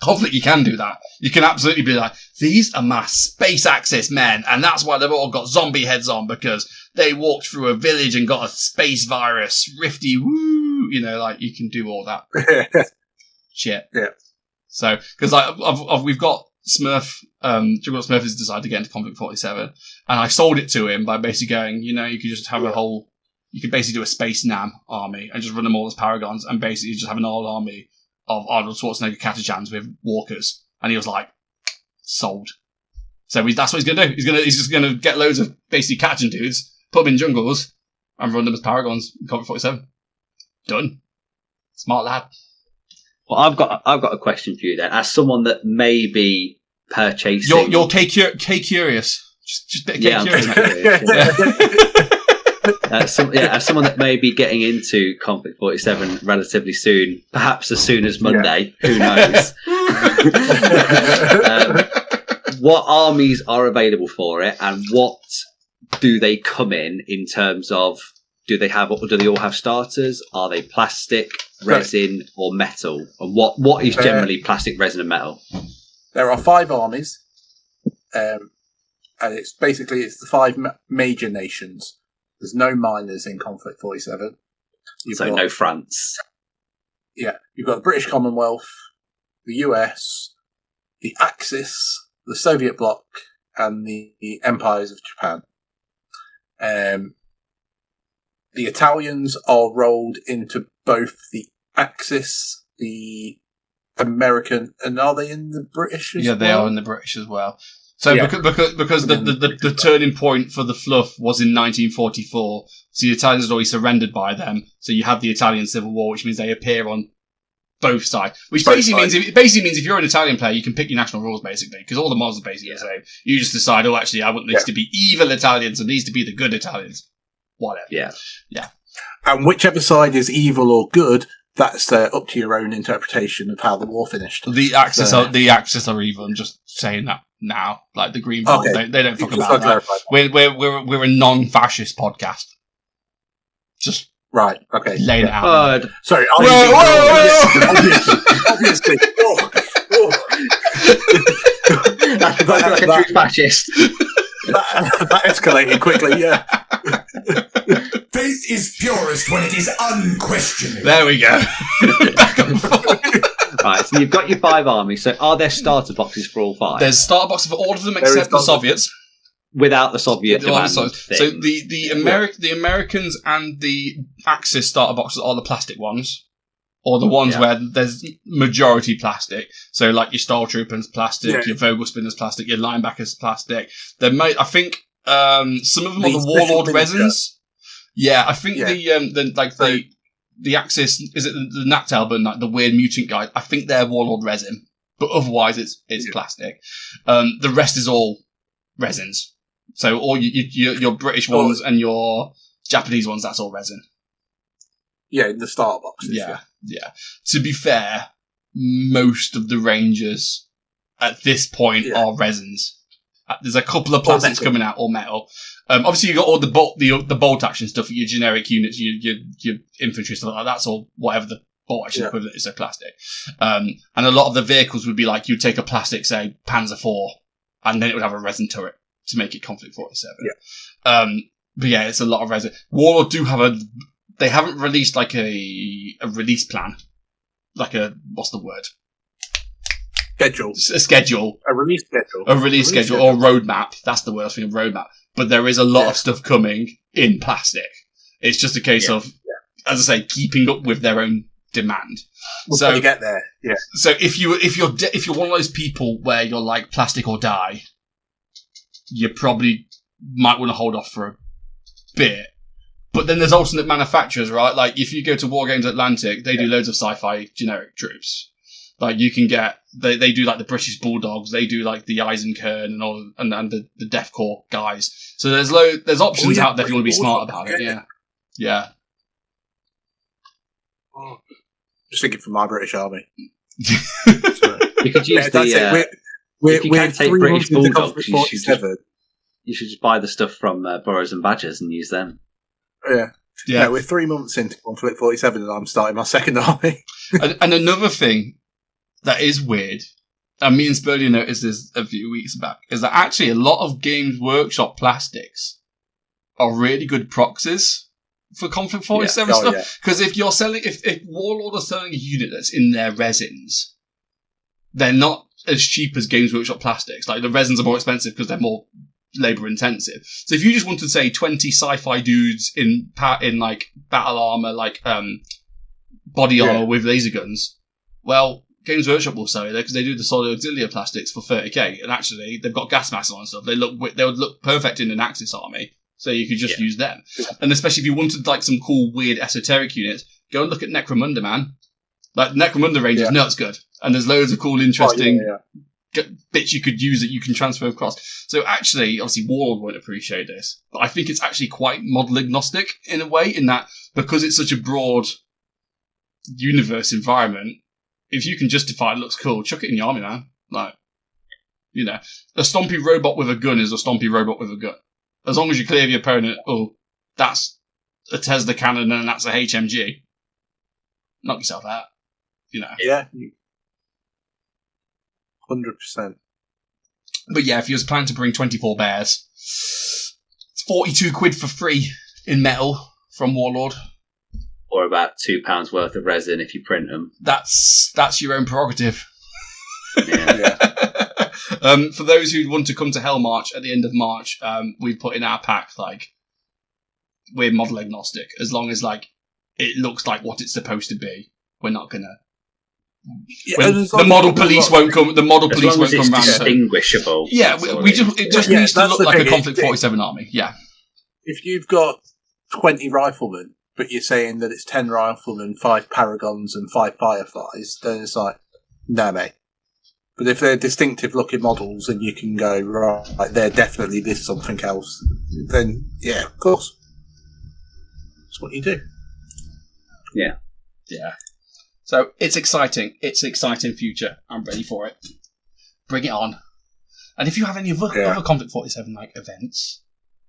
Conflict, you can do that. You can absolutely be like, these are my Space Axis men, and that's why they've all got zombie heads on, because they walked through a village and got a space virus. Rifty, woo! You can do all that shit. Yeah. So, because we've got Smurf, Juggernaut Smurf has decided to get into Conflict 47, and I sold it to him by basically going, you could just have you could basically do a Space Nam army and just run them all as Paragons and basically just have an old army of Arnold Schwarzenegger Catachans with walkers. And he was like, sold. So that's what he's going to do. He's just going to get loads of basically Catachan dudes, put them in jungles, and run them as Paragons in Conflict 47. Done. Smart lad. Well, I've got a question for you then. As someone that may be purchasing... You're KCurious. Just a bit of KCurious, mate. As someone that may be getting into Conflict 47 relatively soon, perhaps as soon as Monday, who knows? What armies are available for it, and what do they come in terms of? Do they all have starters? Are they plastic, resin, or metal? And what is generally plastic, resin, and metal? There are 5 armies. and it's the 5 major nations. There's no minors in Conflict 47. No France. Yeah, you've got the British Commonwealth, the US, the Axis, the Soviet bloc, and the empires of Japan. The Italians are rolled into both the Axis, the American, and are they in the British as well? Yeah, they are in the British as well. So because the turning point for the fluff was in 1944, so the Italians had already surrendered by them. So you have the Italian Civil War, which means they appear on both sides. Which basically means if you're an Italian player, you can pick your national rules basically, because all the mods are basically the same. You just decide, oh, actually, I want these to be evil Italians and these to be the good Italians. Whatever. Yeah. And whichever side is evil or good, that's up to your own interpretation of how the war finished. The Axis are evil. I'm just saying that now. Like the Green Bolt, they don't fuck about that. We're a non-fascist podcast. Just right. Okay. Laying it out. Sorry. Obviously. That's fascist. That escalated quickly. Yeah. Faith is purest when it is unquestioning. There we go. Right, so you've got your 5 armies. So are there starter boxes for all 5? There's starter boxes for all of them except the Soviets. Without the Soviet demand thing. So the Americans and the Axis starter boxes are the plastic ones. Or the ones where there's majority plastic. So like your Stormtroopers plastic, your Vogelspinners plastic, your Linebackers plastic. They're made, I think, some of them are the Warlord resins. Yeah, I think the Axis, is it the Nactalban, like the weird mutant guy? I think they're Warlord resin, but otherwise it's plastic. The rest is all resins. So all your British ones and your Japanese ones, that's all resin. Yeah, in the starter boxes. Yeah. To be fair, most of the Rangers at this point are resins. There's a couple of plastics coming out, or metal. Obviously, you got all the bolt action stuff, your generic units, your infantry stuff like that. That's all whatever the bolt action equivalent is, so plastic. And a lot of the vehicles would be like you'd take a plastic, say Panzer IV, and then it would have a resin turret to make it Conflict 47. But yeah, it's a lot of resin. Warlord do have they haven't released like a release plan, like what's the word? Schedule. A schedule. A release schedule. A release schedule or roadmap. That's the word I was thinking, roadmap. But there is a lot of stuff coming in plastic. It's just a case of, as I say, keeping up with their own demand. So you get there. Yeah. So if you're one of those people where you're like plastic or die, you probably might want to hold off for a bit. But then there's alternate manufacturers, right? Like if you go to War Games Atlantic, they do loads of sci-fi generic troops. Like you can get, they do like the British Bulldogs, they do like the Eisenkern and all, and the Death Corps guys. So there's options out there if you want to be smart about it. Yeah. Just thinking for my British Army. You could use if you can take British Bulldogs, you should just buy the stuff from Burrows and Badgers and use them. Yeah, we're 3 months into Conflict 47 and I'm starting my second army. And another thing that is weird, and me and Spurlie noticed this a few weeks back, is that actually a lot of Games Workshop plastics are really good proxies for Conflict 47 stuff. Because if you're selling, if Warlord are selling a unit that's in their resins, they're not as cheap as Games Workshop plastics. Like the resins are more expensive because they're more labor intensive. So if you just want to say 20 sci-fi dudes in like battle armor, like body armor with laser guns, well, Games Workshop will sell you there because they do the solid auxiliary plastics for 30k, and actually they've got gas masks on and stuff. They would look perfect in an Axis army, so you could just use them. And especially if you wanted like some cool, weird, esoteric units, go and look at Necromunda, man. Like Necromunda range is nuts good, and there's loads of cool, interesting bits you could use that you can transfer across. So actually, obviously, Warlord won't appreciate this, but I think it's actually quite model agnostic in a way, in that because it's such a broad universe environment. If you can justify it looks cool, chuck it in your army, man. Like, you know, a stompy robot with a gun is a stompy robot with a gun. As long as you clear the opponent, that's a Tesla cannon and that's a HMG. Knock yourself out. You know. Yeah. 100%. But yeah, if you was planning to bring 24 bears, it's 42 quid for free in metal from Warlord. Or about £2 worth of resin if you print them. That's your own prerogative. Yeah. For those who want to come to Hell March at the end of March, we put in our pack, like, we're model agnostic. As long as, like, it looks like what it's supposed to be, we're not gonna. The model police won't come. The model police won't come round. Distinguishable. Yeah, it just needs to look like a Conflict 47 army. Yeah. If you've got 20 riflemen, but you're saying that it's 10 riflemen, 5 paragons, and 5 fireflies, then it's like, no, mate. But if they're distinctive looking models and you can go, right, they're definitely this something else, then yeah, of course. That's what you do. Yeah. Yeah. So it's exciting. It's an exciting future. I'm ready for it. Bring it on. And if you have any other Conflict 47 like events,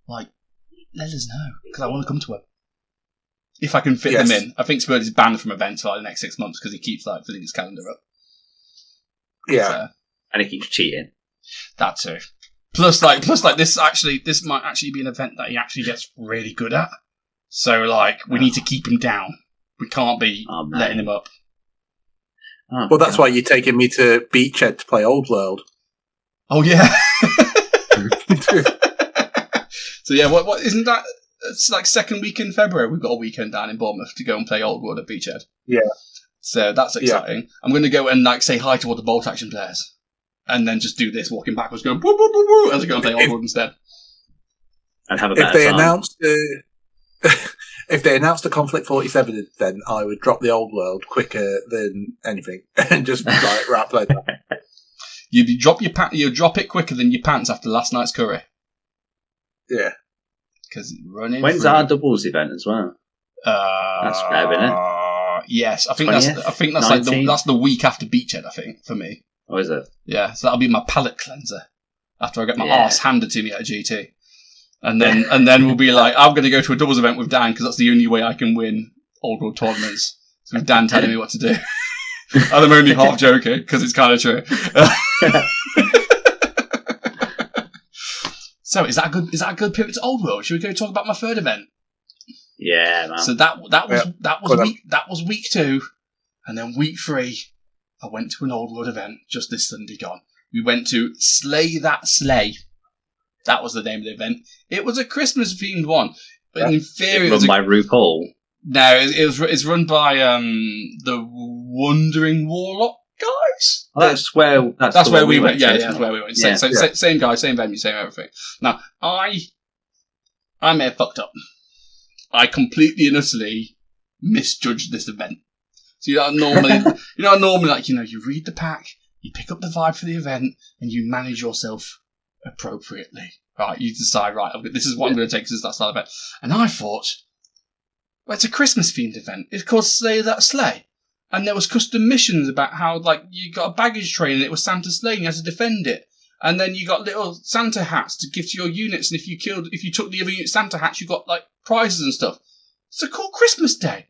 like, let us know, because I want to come to them. If I can fit them in. I think Spurlie's banned from events for like the next 6 months because he keeps like filling his calendar up. Yeah. So, and he keeps cheating. That too. Plus this might actually be an event that he actually gets really good at. So like we need to keep him down. We can't be letting him up. Oh, well, that's why you're taking me to Beachhead to play Old World. Oh yeah. So yeah, what isn't that? It's like second week in February. We've got a weekend down in Bournemouth to go and play Old World at Beachhead. Yeah. So that's exciting. Yeah. I'm going to go and like say hi to all the bolt action players, and then just do this walking backwards, going woo, woo, woo, woo, as I go and play Old World instead. And have a better time. If they announced the Conflict 47, then I would drop the Old World quicker than anything and just like rap like that. You'd drop it quicker than your pants after last night's curry. Yeah. Because running. When's through... our doubles event as well? That's fair, isn't it? Yes, I think 20th? that's like that's the week after Beachhead. I think for me. Oh, is it? Yeah, so that'll be my palate cleanser after I get my arse handed to me at a GT, and then we'll be like, I'm going to go to a doubles event with Dan because that's the only way I can win Old World tournaments. So with Dan telling me what to do, and I'm only half joking because it's kind of true. So is that a good pivot to Old World? Should we go talk about my third event? Yeah, man. So that was week 2, and then week 3, I went to an Old World event just this Sunday gone. We went to Slay That Slay. That was the name of the event. It was a Christmas themed one, but in theory, run by RuPaul. No, it's run by the Wandering Warlock guys. Oh, that's where we went. Yeah, that's where we went. Same guy, same venue, same everything. Now I may have fucked up. I completely and utterly misjudged this event. So normally you read the pack, you pick up the vibe for the event, and you manage yourself appropriately. Right, you decide, right, this is what I'm going to take because it's that style of event. And I thought, well, it's a Christmas themed event. It's called Slay That Slay. And there was custom missions about how, like, you got a baggage train and it was Santa's sleigh and you had to defend it. And then you got little Santa hats to give to your units, and if you took the other unit Santa hats, you got like prizes and stuff. It's a cool Christmas day.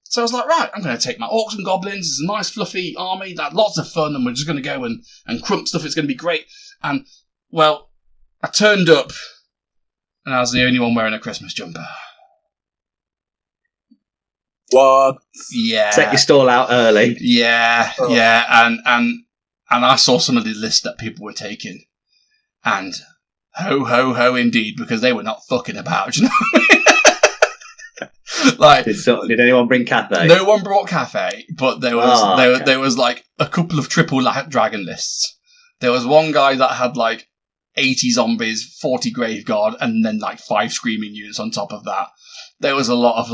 So I was like, right, I'm going to take my orcs and goblins. It's a nice fluffy army, that lots of fun, and we're just going to go and crump stuff. It's going to be great. And well, I turned up, and I was the only one wearing a Christmas jumper. What? Yeah. Set your stall out early. Yeah, yeah, and I saw some of the lists that people were taking, and ho, ho, ho indeed, because they were not fucking about, you know what I mean? Like, did anyone bring Cathay? No one brought Cathay, but there was like a couple of triple dragon lists. There was one guy that had like 80 zombies, 40 Graveguard, and then like 5 screaming units on top of that. There was a lot of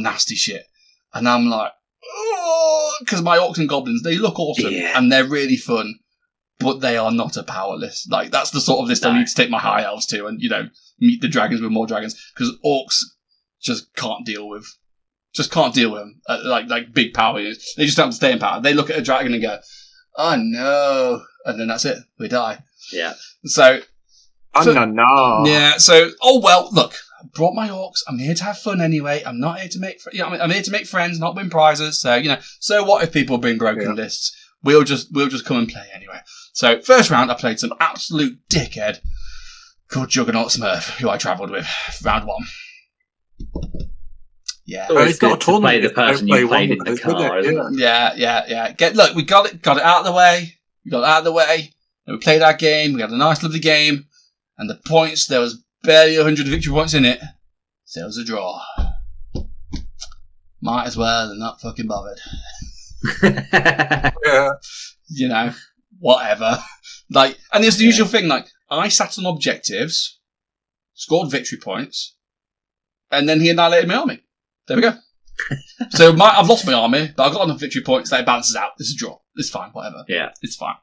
nasty shit. And I'm like, because my orcs and goblins, they look awesome and they're really fun, but they are not a power list. Like, that's the sort of list I need to take my high elves to and, meet the dragons with more dragons, because orcs just can't deal with them. Like big power units. They just don't have to stay in power. They look at a dragon and go, oh no, and then that's it. We die. Yeah. So. No. Yeah. So. Oh well. Look. I brought my orcs. I'm here to have fun anyway. I'm not here to make. I'm here to make friends, not win prizes. So So what if people bring broken lists? We'll just come and play anyway. So, first round, I played some absolute dickhead called Juggernaut Smurf, who I travelled with. Round 1. Yeah. It's good to play the person you played in the car, isn't it? Yeah. Look, we got it out of the way. And we played our game. We had a nice, lovely game. And the points, there was barely 100 victory points in it. So it was a draw. Might as well and not fucking bothered. Yeah. You know, whatever. Like, and it's the usual thing, like, I sat on objectives, scored victory points, and then he annihilated my army. There we go. So I've lost my army, but I've got enough victory points that it balances out. This is a draw. It's fine, whatever. Yeah. It's fine.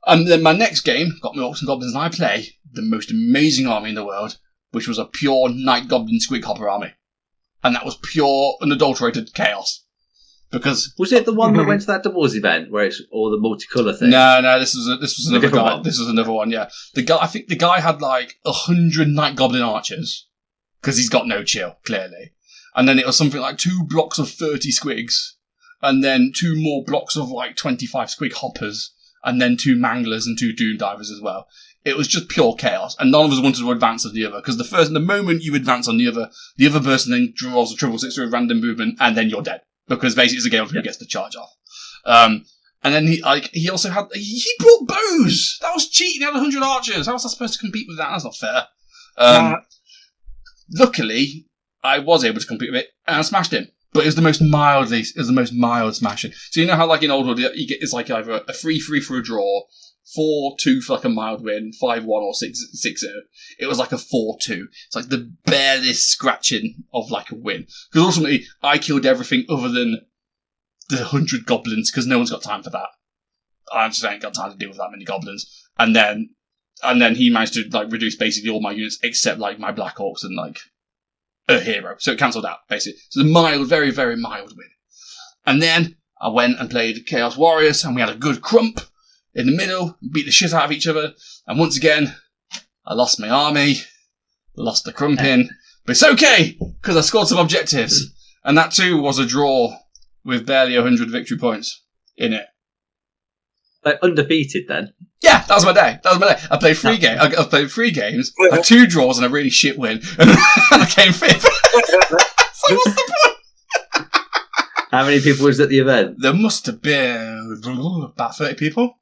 And then my next game, got my Orcs and Goblins, and I play the most amazing army in the world, which was a pure Night Goblin Squig Hopper army. And that was pure, unadulterated chaos. Because was it the one that went to that doubles event where it's all the multicolour thing? No, this was another guy. One. This was another one, yeah. I think the guy had like 100 Night Goblin archers because he's got no chill, clearly. And then it was something like 2 blocks of 30 squigs, and then 2 more blocks of like 25 squig hoppers, and then 2 manglers and 2 doom divers as well. It was just pure chaos, and none of us wanted to advance on the other because the moment you advance on the other person then draws a 666 through a random movement, and then you're dead. Because basically it's a game of who gets the charge off. And then he also had... He brought bows! That was cheating. He had 100 archers. How was I supposed to compete with that? That's not fair. Luckily, I was able to compete with it, and I smashed him. But it was the most mild smashing. So you know how like in Old World, it's like either a 3-3 for a draw, 4-2 for like a mild win, 5-1 or 6-0. It was like a 4-2. It's like the barest scratching of like a win. Because ultimately, I killed everything other than the 100 goblins, because no one's got time for that. I just ain't got time to deal with that many goblins. And then he managed to like reduce basically all my units except like my Black Orcs and like a hero. So it cancelled out, basically. So the mild, very, very mild win. And then I went and played Chaos Warriors, and we had a good crump in the middle, beat the shit out of each other, and once again, I lost my army, lost the crumping, but it's okay, because I scored some objectives, and that too was a draw with barely 100 victory points in it. Like undefeated then? Yeah, that was my day. I played 3 games. I played 3 games, I had 2 draws and a really shit win, and I came 5th. So what's the point? How many people was at the event? There must have been about 30 people.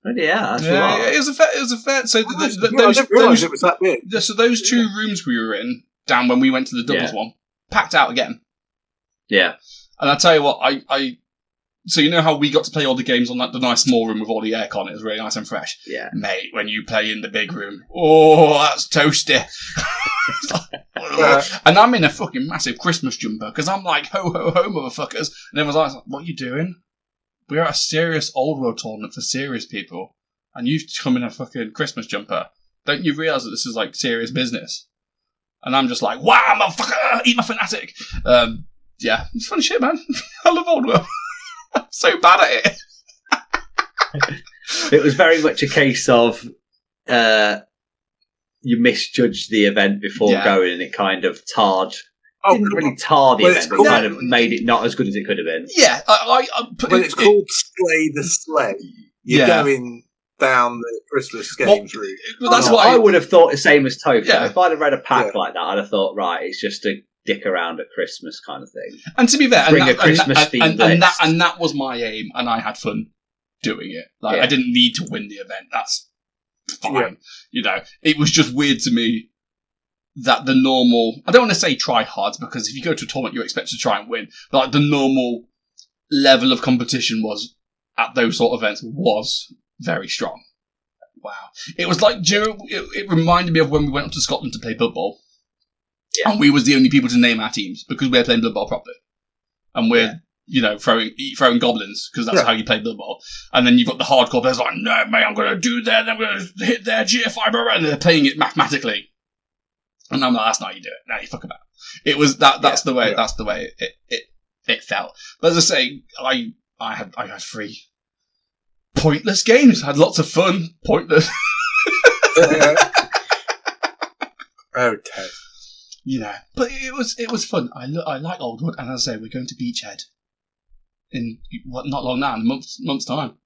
Oh, yeah, that's a lot. It was a fair. So I didn't realise it was that big. So those 2 rooms we were in, down when we went to the doubles one, packed out again. Yeah. And I tell you what, so you know how we got to play all the games on the nice small room with all the aircon? It was really nice and fresh. Yeah. Mate, when you play in the big room, oh, that's toasty. And I'm in a fucking massive Christmas jumper because I'm like, ho, ho, ho, motherfuckers. And everyone's like, what are you doing? We're at a serious Old World tournament for serious people, and you've come in a fucking Christmas jumper. Don't you realise that this is like serious business? And I'm just like, wow, motherfucker, eat my fanatic. Yeah, it's fun shit, man. I love Old World. I'm so bad at it. It was very much a case of you misjudged the event before going, and it kind of tarred. Didn't really tar the event, but kind of made it not as good as it could have been. Yeah, when it's called Slay the Sleigh, you're going down the Christmas games route. Well, that's what I would have thought the same as Tophs. Yeah. If I'd have read a pack like that, I'd have thought, right, it's just a dick around at Christmas kind of thing. And to be fair, bring a Christmas themed list. And that was my aim, and I had fun doing it. Like I didn't need to win the event. That's fine. Yeah. You know, it was just weird to me that the normal, I don't want to say try-hards, because if you go to a tournament, you're expected to try and win. But like the normal level of competition was, at those sort of events, was very strong. Wow. It was like, it reminded me of when we went up to Scotland to play Blood Bowl. Yeah. And we was the only people to name our teams, because we were playing Blood Bowl properly. And we're, you know, throwing goblins, because that's how you play Blood Bowl. And then you've got the hardcore players like, no, mate, I'm going to do that, then I'm going to hit their GFI, and they're playing it mathematically. And I'm like, that's not how you do it. No, you fuck about. It was that's the way it felt. But as I say, I had 3 pointless games. I had lots of fun. Pointless. Oh, Ted. You know, but it was fun. I like Old Wood, and as I say, we're going to Beachhead in not long now, in a month's time.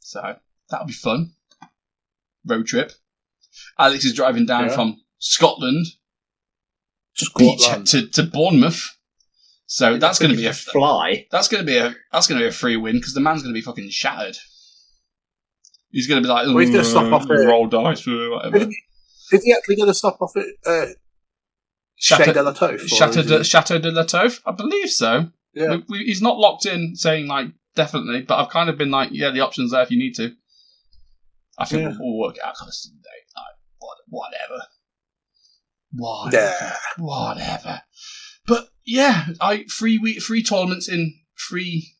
So that'll be fun. Road trip. Alex is driving down from Scotland to Bournemouth. So that's going to be a fly. That's going to be a free win because the man's going to be fucking shattered. He's going to be like, he's going to stop off at roll dice or whatever. Is he actually going to stop off at Chateau de la Tophs? Chateau de la Tophs? I believe so. Yeah. He's not locked in saying, like, definitely, but I've kind of been like, yeah, the option's there if you need to. I think we'll work it out kind of Sunday. Like, whatever. But, yeah, 3 tournaments in 3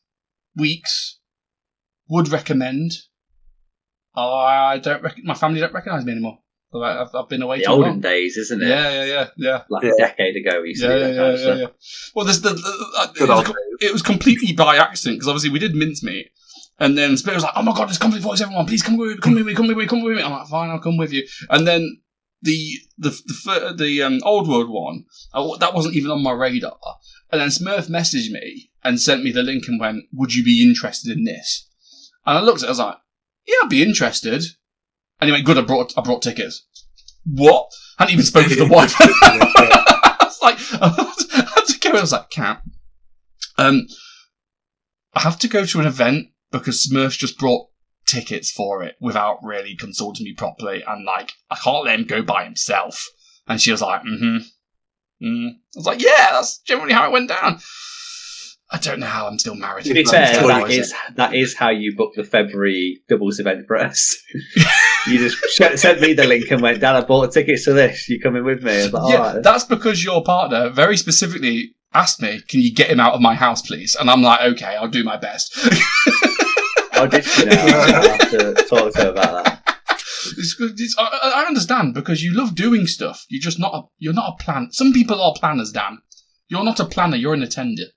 weeks would recommend. My family don't recognise me anymore. I've been away the too olden long. Days, isn't it? Yeah. Like a decade ago, we used to do that kind of stuff. Well, it was completely by accident because obviously we did mincemeat, and then Spirit was like, "Oh my god, there's company voice, everyone! Please come with me!" I'm like, "Fine, I'll come with you." And then the Old World one, that wasn't even on my radar. And then Smurf messaged me and sent me the link and went, "Would you be interested in this?" And I looked at it, I was like, "Yeah, I'd be interested." And he went, "Good, I brought tickets." What? I hadn't even spoken to the wife. I was like, I had to go. I was like, "Cat, I have to go to an event because Smurfs just brought tickets for it without really consulting me properly, and like, I can't let him go by himself." And she was like, I was like, "Yeah, that's generally how it went down." I don't know how I'm still married. To be fair, that is how you booked the February doubles event for us. You just sent me the link and went, "Dad, I bought tickets to this. You coming with me?" I was like, yeah, all right. That's because your partner very specifically asked me, "Can you get him out of my house, please?" And I'm like, "Okay, I'll do my best." Oh, did she now? I'll have to talk to her about that. I understand because you love doing stuff. You're not a plan. Some people are planners, Dan. You're not a planner. You're an attender.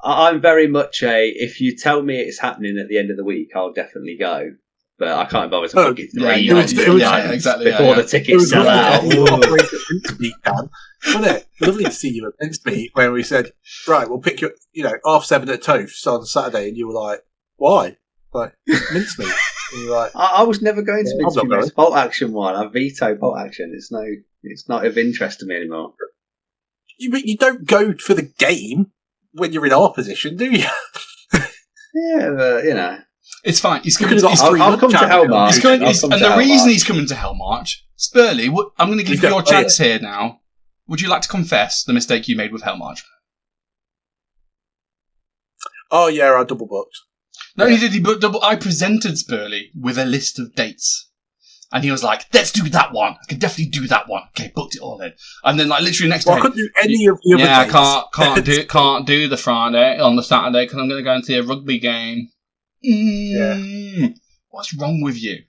I'm very much if you tell me it's happening at the end of the week, I'll definitely go. But I can't bother to book it 3 months exactly, before the tickets sell out. Wasn't it? Lovely to see you at Mincemeat where we said, "Right, we'll pick you, 7:30 at Tophs on Saturday," and you were like, "Why?" Like, Mincemeat. And you're like, I was never going to Mincemeat. It's Bolt Action one. I veto Bolt Action. It's not of interest to me anymore. You don't go for the game when you're in our position, do you? Yeah, but it's fine. He's coming. I'll come to Hellmarch. The reason he's coming to Hellmarch, Spurlie, I'm going to give you your chance here now. Would you like to confess the mistake you made with Hellmarch? Oh yeah, I double booked. No, he did. He booked double. I presented Spurlie with a list of dates. And he was like, "Let's do that one. I can definitely do that one." Okay, booked it all in. And then, like, literally next day, I couldn't do any of the other days. Yeah, can't do the Friday on the Saturday because I'm going to go and see a rugby game. Yeah. What's wrong with you?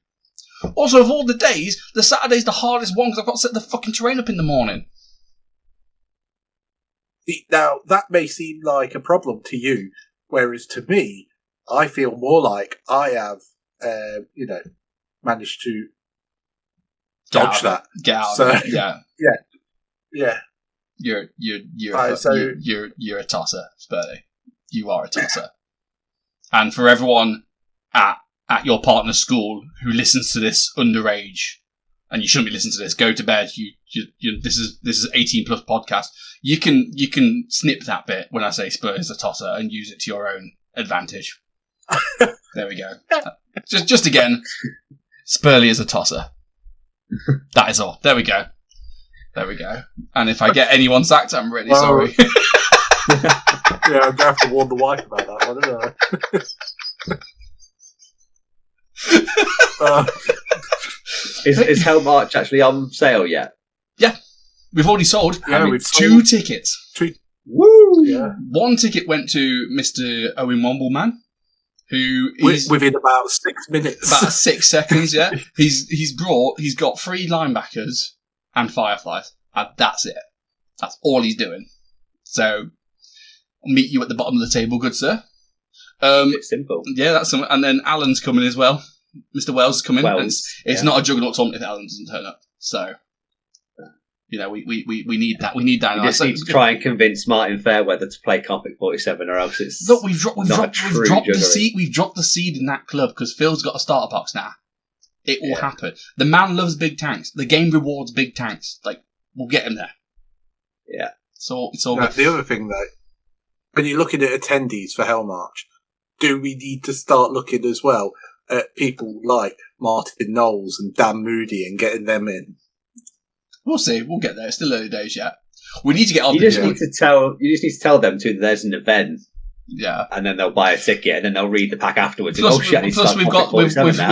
Also, of all the days, the Saturday's the hardest one because I've got to set the fucking terrain up in the morning. Now, that may seem like a problem to you, whereas to me, I feel more like I have, managed to dodge that. Get out. So, of it. Yeah. Yeah. You're a tosser, Spurlie. You are a tosser. And for everyone at your partner's school who listens to this underage, and you shouldn't be listening to this, go to bed. This is 18 plus podcast. You can snip that bit when I say Spurlie is a tosser and use it to your own advantage. There we go. Just again, Spurlie is a tosser. That is all. There we go. And if I get anyone sacked, I'm really sorry. Yeah, I'm going to have to warn the wife about that one, isn't I? Is Hellmarch actually on sale yet? Yeah. We've already sold. Yeah, we've sold 2 tickets. Woo! Yeah. 1 ticket went to Mr. Owen Wombleman, who is within about 6 minutes. About 6 seconds, yeah. He's got 3 linebackers and fireflies, and that's it. That's all he's doing. So, I'll meet you at the bottom of the table, good sir. It's simple. Yeah, that's some. And then Alan's coming as well. Mr. Wells is coming. It's not a juggernaut tournament if Alan doesn't turn up. So, You know, we need that. We need that. You just need to try and convince Martin Fairweather to play Comic 47, or else it's look. We've dropped the juggery. seed. We've dropped the seed in that club because Phil's got a starter box now. It will happen. The man loves big tanks. The game rewards big tanks. Like, we'll get him there. Yeah. So it's all good. The other thing, though, when you're looking at attendees for Hell March, do we need to start looking as well at people like Martin Knowles and Dan Moody and getting them in? We'll see. We'll get there. It's still early days yet. We need to get on. You just need to tell them too that there's an event. Yeah, and then they'll buy a ticket, and then they'll read the pack afterwards. Plus, and, oh shit! We've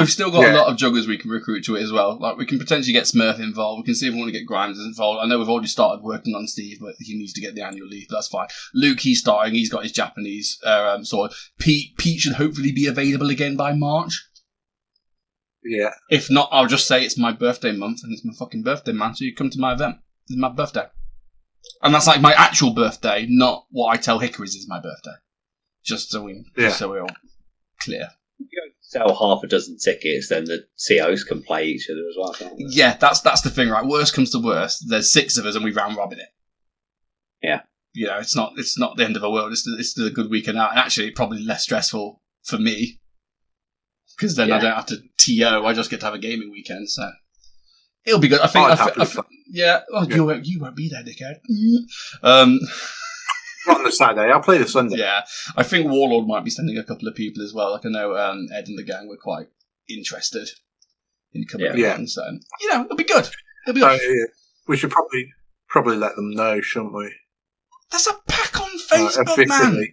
still got a lot of juggers we can recruit to it as well. Like we can potentially get Smurf involved. We can see if we want to get Grimes involved. I know we've already started working on Steve, but he needs to get the annual leave. That's fine. Luke, he's starting. He's got his Japanese sword. Pete should hopefully be available again by March. Yeah. If not, I'll just say it's my birthday month, and it's my fucking birthday, man. So you come to my event. It's my birthday, and that's like my actual birthday, not what I tell Hickories is my birthday. Just so we're all clear. If you don't sell half a dozen tickets, then the COs can play each other as well, can't they? Yeah, that's the thing, right? Worst comes to worst, there's 6 of us and we round robin it. Yeah. You know, it's not the end of the world. It's still a good weekend out, and actually probably less stressful for me because then I don't have to TO. I just get to have a gaming weekend, so it'll be good. I think. Yeah. Oh, yeah. You won't be there, dickhead. Not on the Saturday. I'll play the Sunday. Yeah, I think Warlord might be sending a couple of people as well. Like I know Ed and the gang were quite interested in coming along, so you know it'll be good. It'll be good. Yeah. We should probably let them know, shouldn't we? There's a pack on Facebook, man.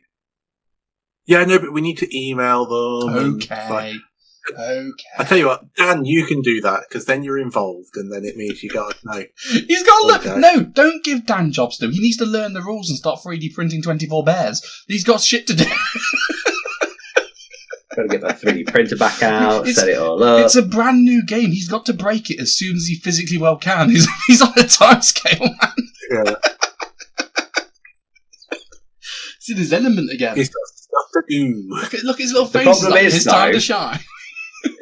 Yeah, no, but we need to email them. Okay. I tell you what, Dan, you can do that because then you're involved, and then it means you got to know. He's got to look. No, don't give Dan jobs to him. He needs to learn the rules and start 3D printing 24 bears. He's got shit to do. Got to get that 3D printer back out, set it all up. It's a brand new game. He's got to break it as soon as he physically well can. He's on a time scale, man. Yeah. It's in his element again. He's got stuff to do. Look at his little face. It's like his time to shine.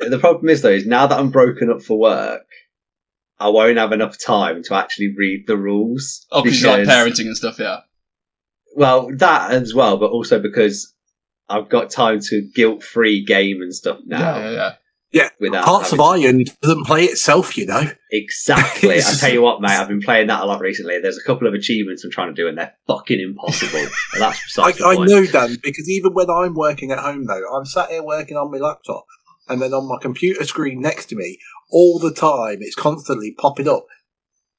The problem is, though, is now that I'm broken up for work, I won't have enough time to actually read the rules. Oh, because you like parenting and stuff, yeah. Well, that as well, but also because I've got time to guilt-free game and stuff now. Yeah, Hearts of Iron doesn't play itself, you know. Exactly. I tell you what, mate, I've been playing that a lot recently. There's a couple of achievements I'm trying to do, and they're fucking impossible. And that's besides the point. I know, Dan, because even when I'm working at home, though, I'm sat here working on my laptop, and then on my computer screen next to me, all the time, it's constantly popping up.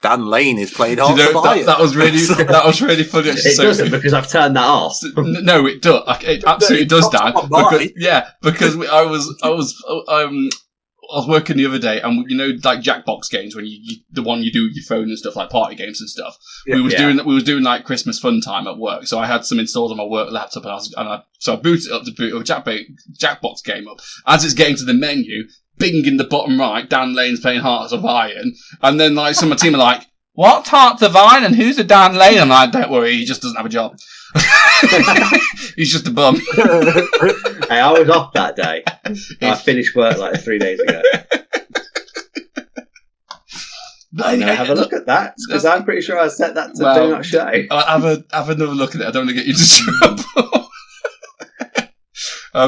Dan Lane is playing Hearts of Iron. That was really funny. It doesn't, because I've turned that off. No, it does. It absolutely does, Dan. Because I was working the other day, and you know, like Jackbox games, when you the one you do with your phone and stuff, like party games and stuff. Yeah, we was doing like Christmas fun time at work, so I had some installed on my work laptop, so I booted it up to boot a Jackbox game up. As it's getting to the menu, bing in the bottom right, Dan Lane's playing Hearts of Iron, and then like some of my team are like, "What Hearts of Iron? And who's the Dan Lane?" I'm like, "Don't worry, he just doesn't have a job. He's just a bum." Hey, I was off that day. I finished work like 3 days ago. Have a look at that, because I'm pretty sure I set that to do not show. Have another look at it. I don't want to get you into trouble. I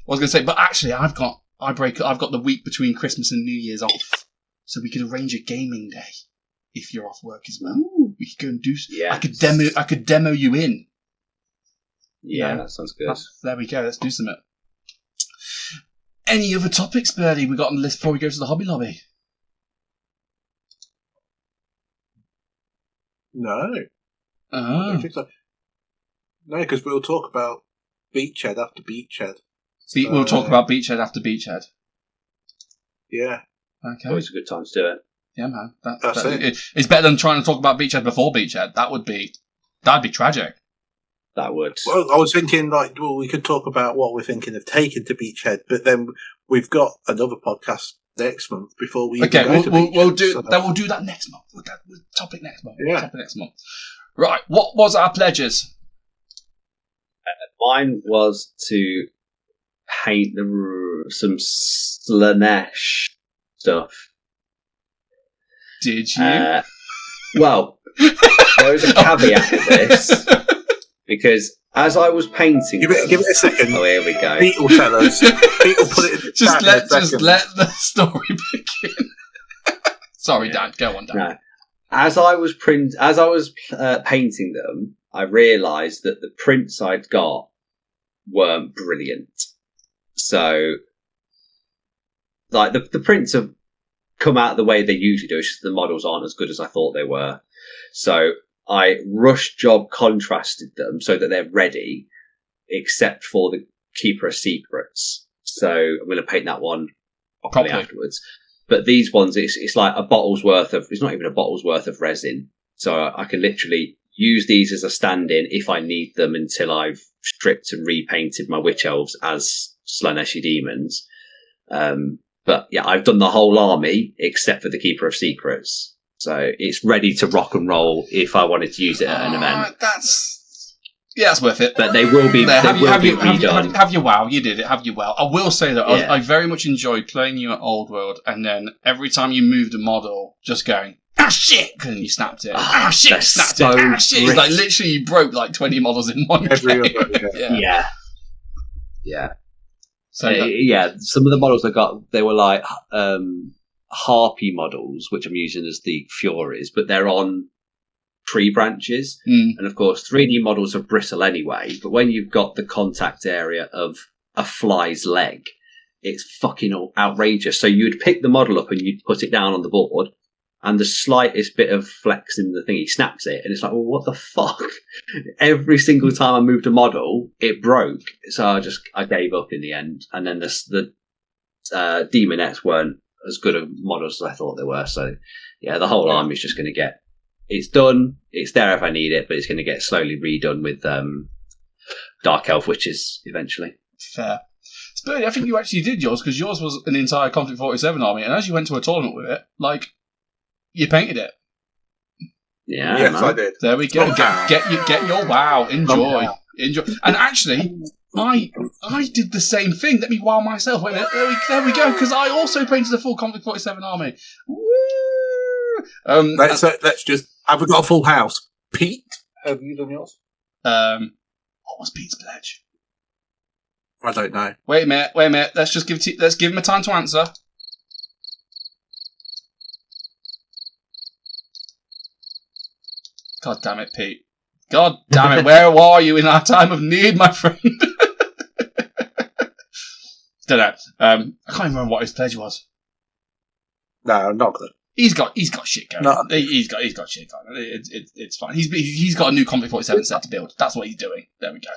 was going to say, but actually, I've got the week between Christmas and New Year's off, so we could arrange a gaming day if you're off work as well. Ooh. We could go and do. Yeah. I could demo you in. Yeah, that sounds good. There we go. Let's do something. Any other topics, Birdie, we got on the list before we go to the Hobby Lobby? No. I don't think so. No, because we'll talk about Beachhead after Beachhead. We'll talk about Beachhead after Beachhead. Yeah. Okay. Always a good time to do it. Yeah, man. That's it. It's better than trying to talk about Beachhead before Beachhead. That'd be tragic. That would. Well, I was thinking, we could talk about what we're thinking of taking to Beachhead, but then we've got another podcast next month before we. Okay, we'll do that next month. We'll topic next month. Yeah. Topic next month. Right. What was our pledges? Mine was to paint some Slanesh stuff. Did you? Well, there is a caveat to this, because as I was painting Give it a second. Oh, here we go. Pete will tell us. Pete will put it in the just chat let the story begin. Sorry, Dan. Go on, Dan. No. As I was painting them, I realised that the prints I'd got weren't brilliant. So, like, the prints have come out the way they usually do. It's just the models aren't as good as I thought they were. So I rush job contrasted them so that they're ready, except for the Keeper of Secrets. So I'm going to paint that one properly afterwards. But these ones, it's like a bottle's worth of, it's not even a bottle's worth of resin. So I can literally use these as a stand-in if I need them until I've stripped and repainted my witch elves as Slaneshi demons. But yeah, I've done the whole army except for the Keeper of Secrets. So it's ready to rock and roll if I wanted to use it at an event. That's worth it. But they will be redone. Have you wow? You did it. Have you well? I will say that I very much enjoyed playing you at Old World, and then every time you moved a model, just going shit, and you snapped it. Shit, snapped it. Shit. It's like literally you broke like 20 models in one game. Yeah. So some of the models I got, they were like harpy models, which I'm using as the Furies, but they're on tree branches. And of course 3D models are brittle anyway, but when you've got the contact area of a fly's leg, it's fucking outrageous. So you'd pick the model up and you'd put it down on the board, and the slightest bit of flex in the thing, he snaps it, and it's like, well, what the fuck? Every single time I moved a model, it broke. So I gave up in the end. And then the Demonettes weren't as good of models as I thought they were. So yeah, the whole army is just going to get, it's done. It's there if I need it, but it's going to get slowly redone with Dark Elf Witches eventually. Fair. Spurlie, I think you actually did yours, because yours was an entire Conflict 47 army, and as you went to a tournament with it, like, you painted it. Yeah, yes, I did. There we go. Get your wow. Enjoy. And actually, I did the same thing. Let me wow myself. Wait a minute. There we go. Because I also painted a full Conflict 47 army. Woo! Let's just. Have we got a full house? Pete, have you done yours? What was Pete's pledge? I don't know. Wait a minute. Let's give him a time to answer. God damn it, Pete. God damn it, where are you in our time of need, my friend? Don't know. I can't even remember what his pledge was. No, not good. He's got shit going. No. He's got shit going. It's fine. He's got a new Conflict 47 set to build. That's what he's doing. There we go.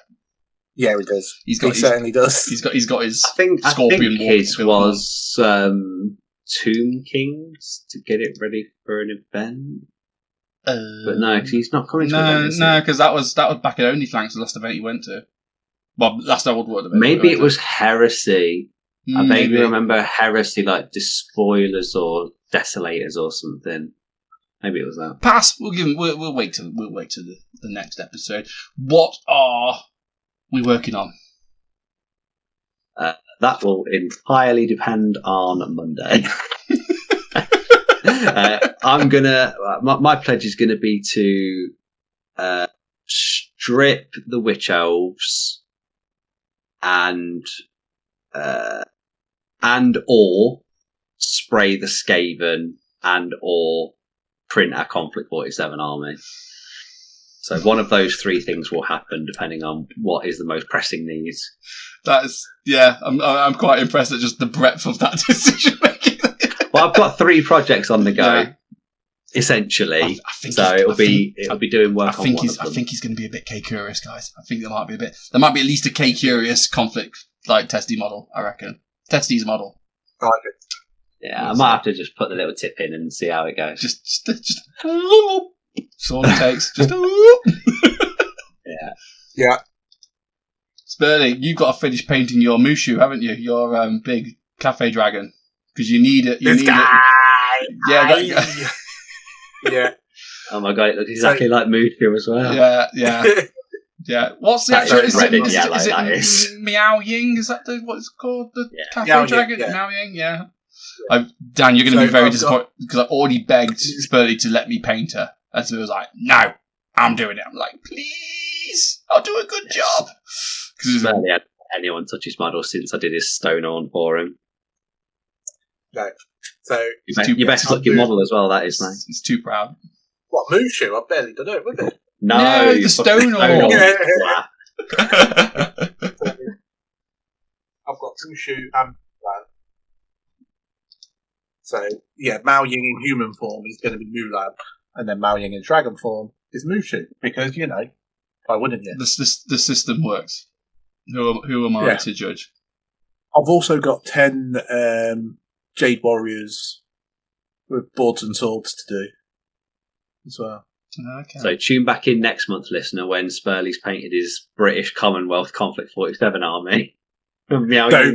Yeah, he does. He certainly does. He's got his Scorpion. I think his was Tomb Kings to get it ready for an event. But no, because he's not coming to an event. No, because that was back at Only Flanks, the last event he went to. Well, last Old World event. Maybe it was Heresy. I vaguely remember Heresy, like Despoilers or Desolators or something. Maybe it was that. Pass. We'll wait till the next episode. What are we working on? That will entirely depend on Monday. My pledge is gonna be to strip the witch elves and or spray the Skaven and or print our Conflict 47 army. So one of those three things will happen depending on what is the most pressing needs. I'm quite impressed at just the breadth of that decision making. Well, I've got 3 projects on the go, essentially. It'll be doing work on one of them. I think he's going to be a bit KCurious, guys. I think there might be at least a KCurious conflict like Testy model. I reckon Testy's model. I like it. Yeah, I might have to just put the little tip in and see how it goes. Just that's all it takes. Just yeah. Spurlie, you've got to finish painting your Mushu, haven't you? Your big cafe dragon, because you need it. This guy. Yeah. Oh my god, it looks exactly like Mushu as well. Yeah. What's the actual? Is it Meow Ying? Is that what it's called? The cafe dragon? Meow Ying, yeah. Dan, you're going to be very disappointed because I already begged Spurlie to let me paint her. And so he was like, no, I'm doing it. I'm like, please, I'll do a good job. Because barely had anyone touch his model since I did his stone horn for him. No. So you best look your model as well, that is, mate. He's too proud. What, Mushu? I've barely done it, was it? No, the stone horn. I've got Mushu and Mulan. So, yeah, Mao Ying in human form is going to be Mulan, and then Mao Ying in dragon form is Mushu, because, why wouldn't you? The system works. Who am I to judge? I've also got 10 Jade Warriors with boards and swords to do as well. Okay. So tune back in next month, listener, when Spurlie's painted his British Commonwealth Conflict 47 army. Don't,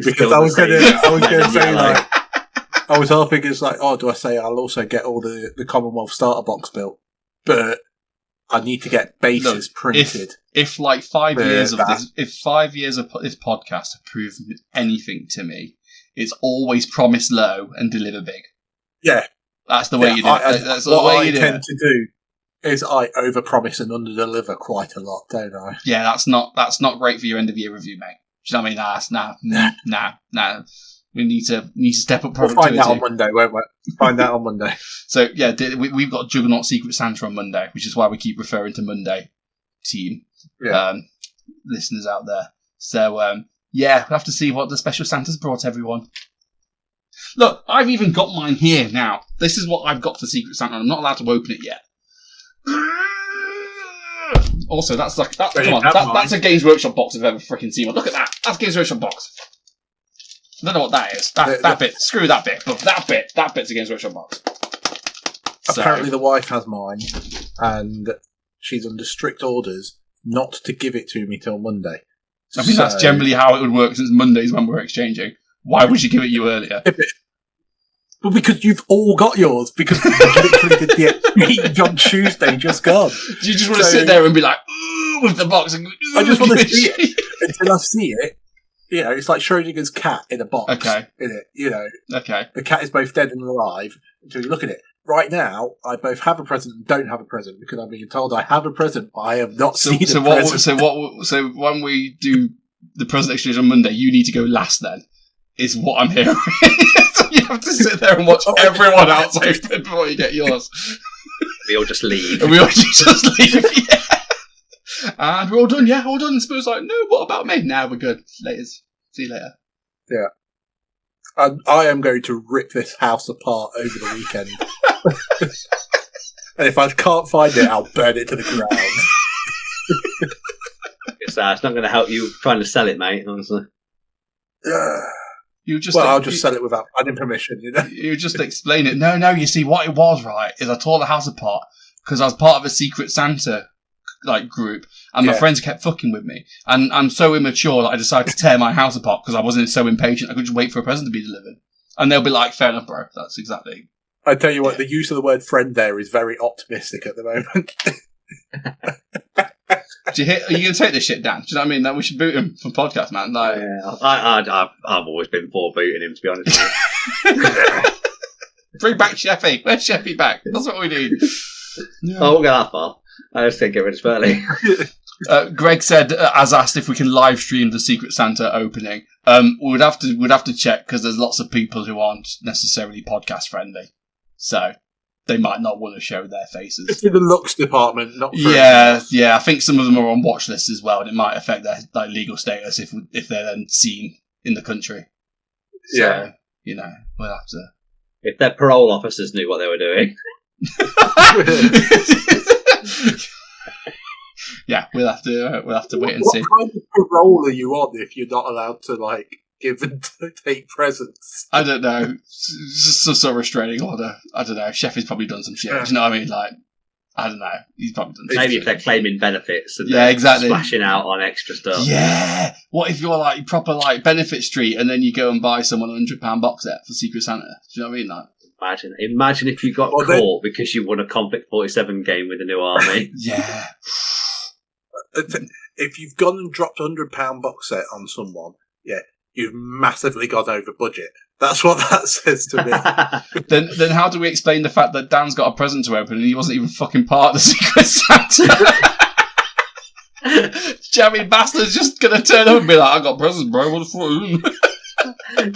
because I was going to say, like, I was half thinking, it's like, do I say I'll also get all the Commonwealth starter box built? But I need to get bases printed. If 5 years of this, if 5 years of this podcast have proven anything to me, it's always promise low and deliver big. Yeah, that's the way you do it. That's the way you do it. What I tend to do is I overpromise and underdeliver quite a lot, don't I? Yeah, that's not great for your end of year review, mate. Do you know what I mean? Nah. We need to step up productivity. We'll find that on Monday, won't we? Find that on Monday. So yeah, we've got Juggernaut Secret Santa on Monday, which is why we keep referring to Monday team. Yeah. Listeners out there. So we'll have to see what the special Santa's brought everyone. Look, I've even got mine here now. This is what I've got for Secret Santa. I'm not allowed to open it yet. Also, that's a Games Workshop box I've ever freaking seen. Look at that. That's a Games Workshop box. I don't know what that is. That bit. Screw that bit. But that bit's a Games Workshop box. Apparently the wife has mine, and she's under strict orders not to give it to me till Monday. I think that's generally how it would work, since Monday's when we're exchanging. Why would she give it you earlier? Well, because you've all got yours, because you literally did the exchange on Tuesday just gone. Do you just want to sit there and be like, ooh, with the box? And, I just want to see it. Until I see it, it's like Schrodinger's cat in a box. Okay. In it, Okay. The cat is both dead and alive until you look at it. Right now, I both have a present and don't have a present, because I'm being told I have a present, but I have not seen a present. So when we do the present exchange on Monday, you need to go last then, is what I'm hearing. So you have to sit there and watch everyone else open before you get yours. We all just leave. And yeah. And we're all done, yeah, all done. And Spur's like, no, what about me? Nah, we're good. Later. See you later. Yeah. I am going to rip this house apart over the weekend. And if I can't find it, I'll burn it to the ground. It's not going to help you trying to sell it, mate, honestly. I'll just sell it without planning permission, You just explain it. No, you see, what it was, right, is I tore the house apart because I was part of a Secret Santa group, and my friends kept fucking with me. And I'm so immature that I decided to tear my house apart because I wasn't so impatient. I could just wait for a present to be delivered. And they'll be like, fair enough, bro. That's exactly. I tell you what, the use of the word friend there is very optimistic at the moment. Are you going to take this shit down? Do you know what I mean? That we should boot him from podcast, man. I've always been for booting him, to be honest. Bring back Sheffy. Where's Sheffy back? That's what we need. Yeah. I won't go that far. I just think get rid of Spurlie. Greg said, as asked, if we can live stream the Secret Santa opening. We'd have to check, because there's lots of people who aren't necessarily podcast friendly, so they might not want to show their faces. It's in the looks department, not. Yeah. I think some of them are on watch lists as well, and it might affect their legal status if they're then seen in the country. So, we'll have to. If their parole officers knew what they were doing. Yeah, we'll have to wait and see. What kind of parole are you on if you're not allowed to give and take presents? I don't know. Just some sort of restraining order. I don't know. Sheffy's probably done some shit. Do you know what I mean? I don't know. He's probably done. Maybe if they're claiming benefits and exactly, splashing out on extra stuff. Yeah. What if you're proper Benefit Street, and then you go and buy someone a £100 box set for Secret Santa? Do you know what I mean? Imagine if you got caught because you won a Conflict 47 game with a new army. Yeah. If you've gone and dropped a £100 box set on someone, you've massively gone over budget. That's what that says to me. Then how do we explain the fact that Dan's got a present to open and he wasn't even fucking part of the Secret Santa? Jammy bastard's just gonna turn up and be like, I got presents, bro, what the fuck?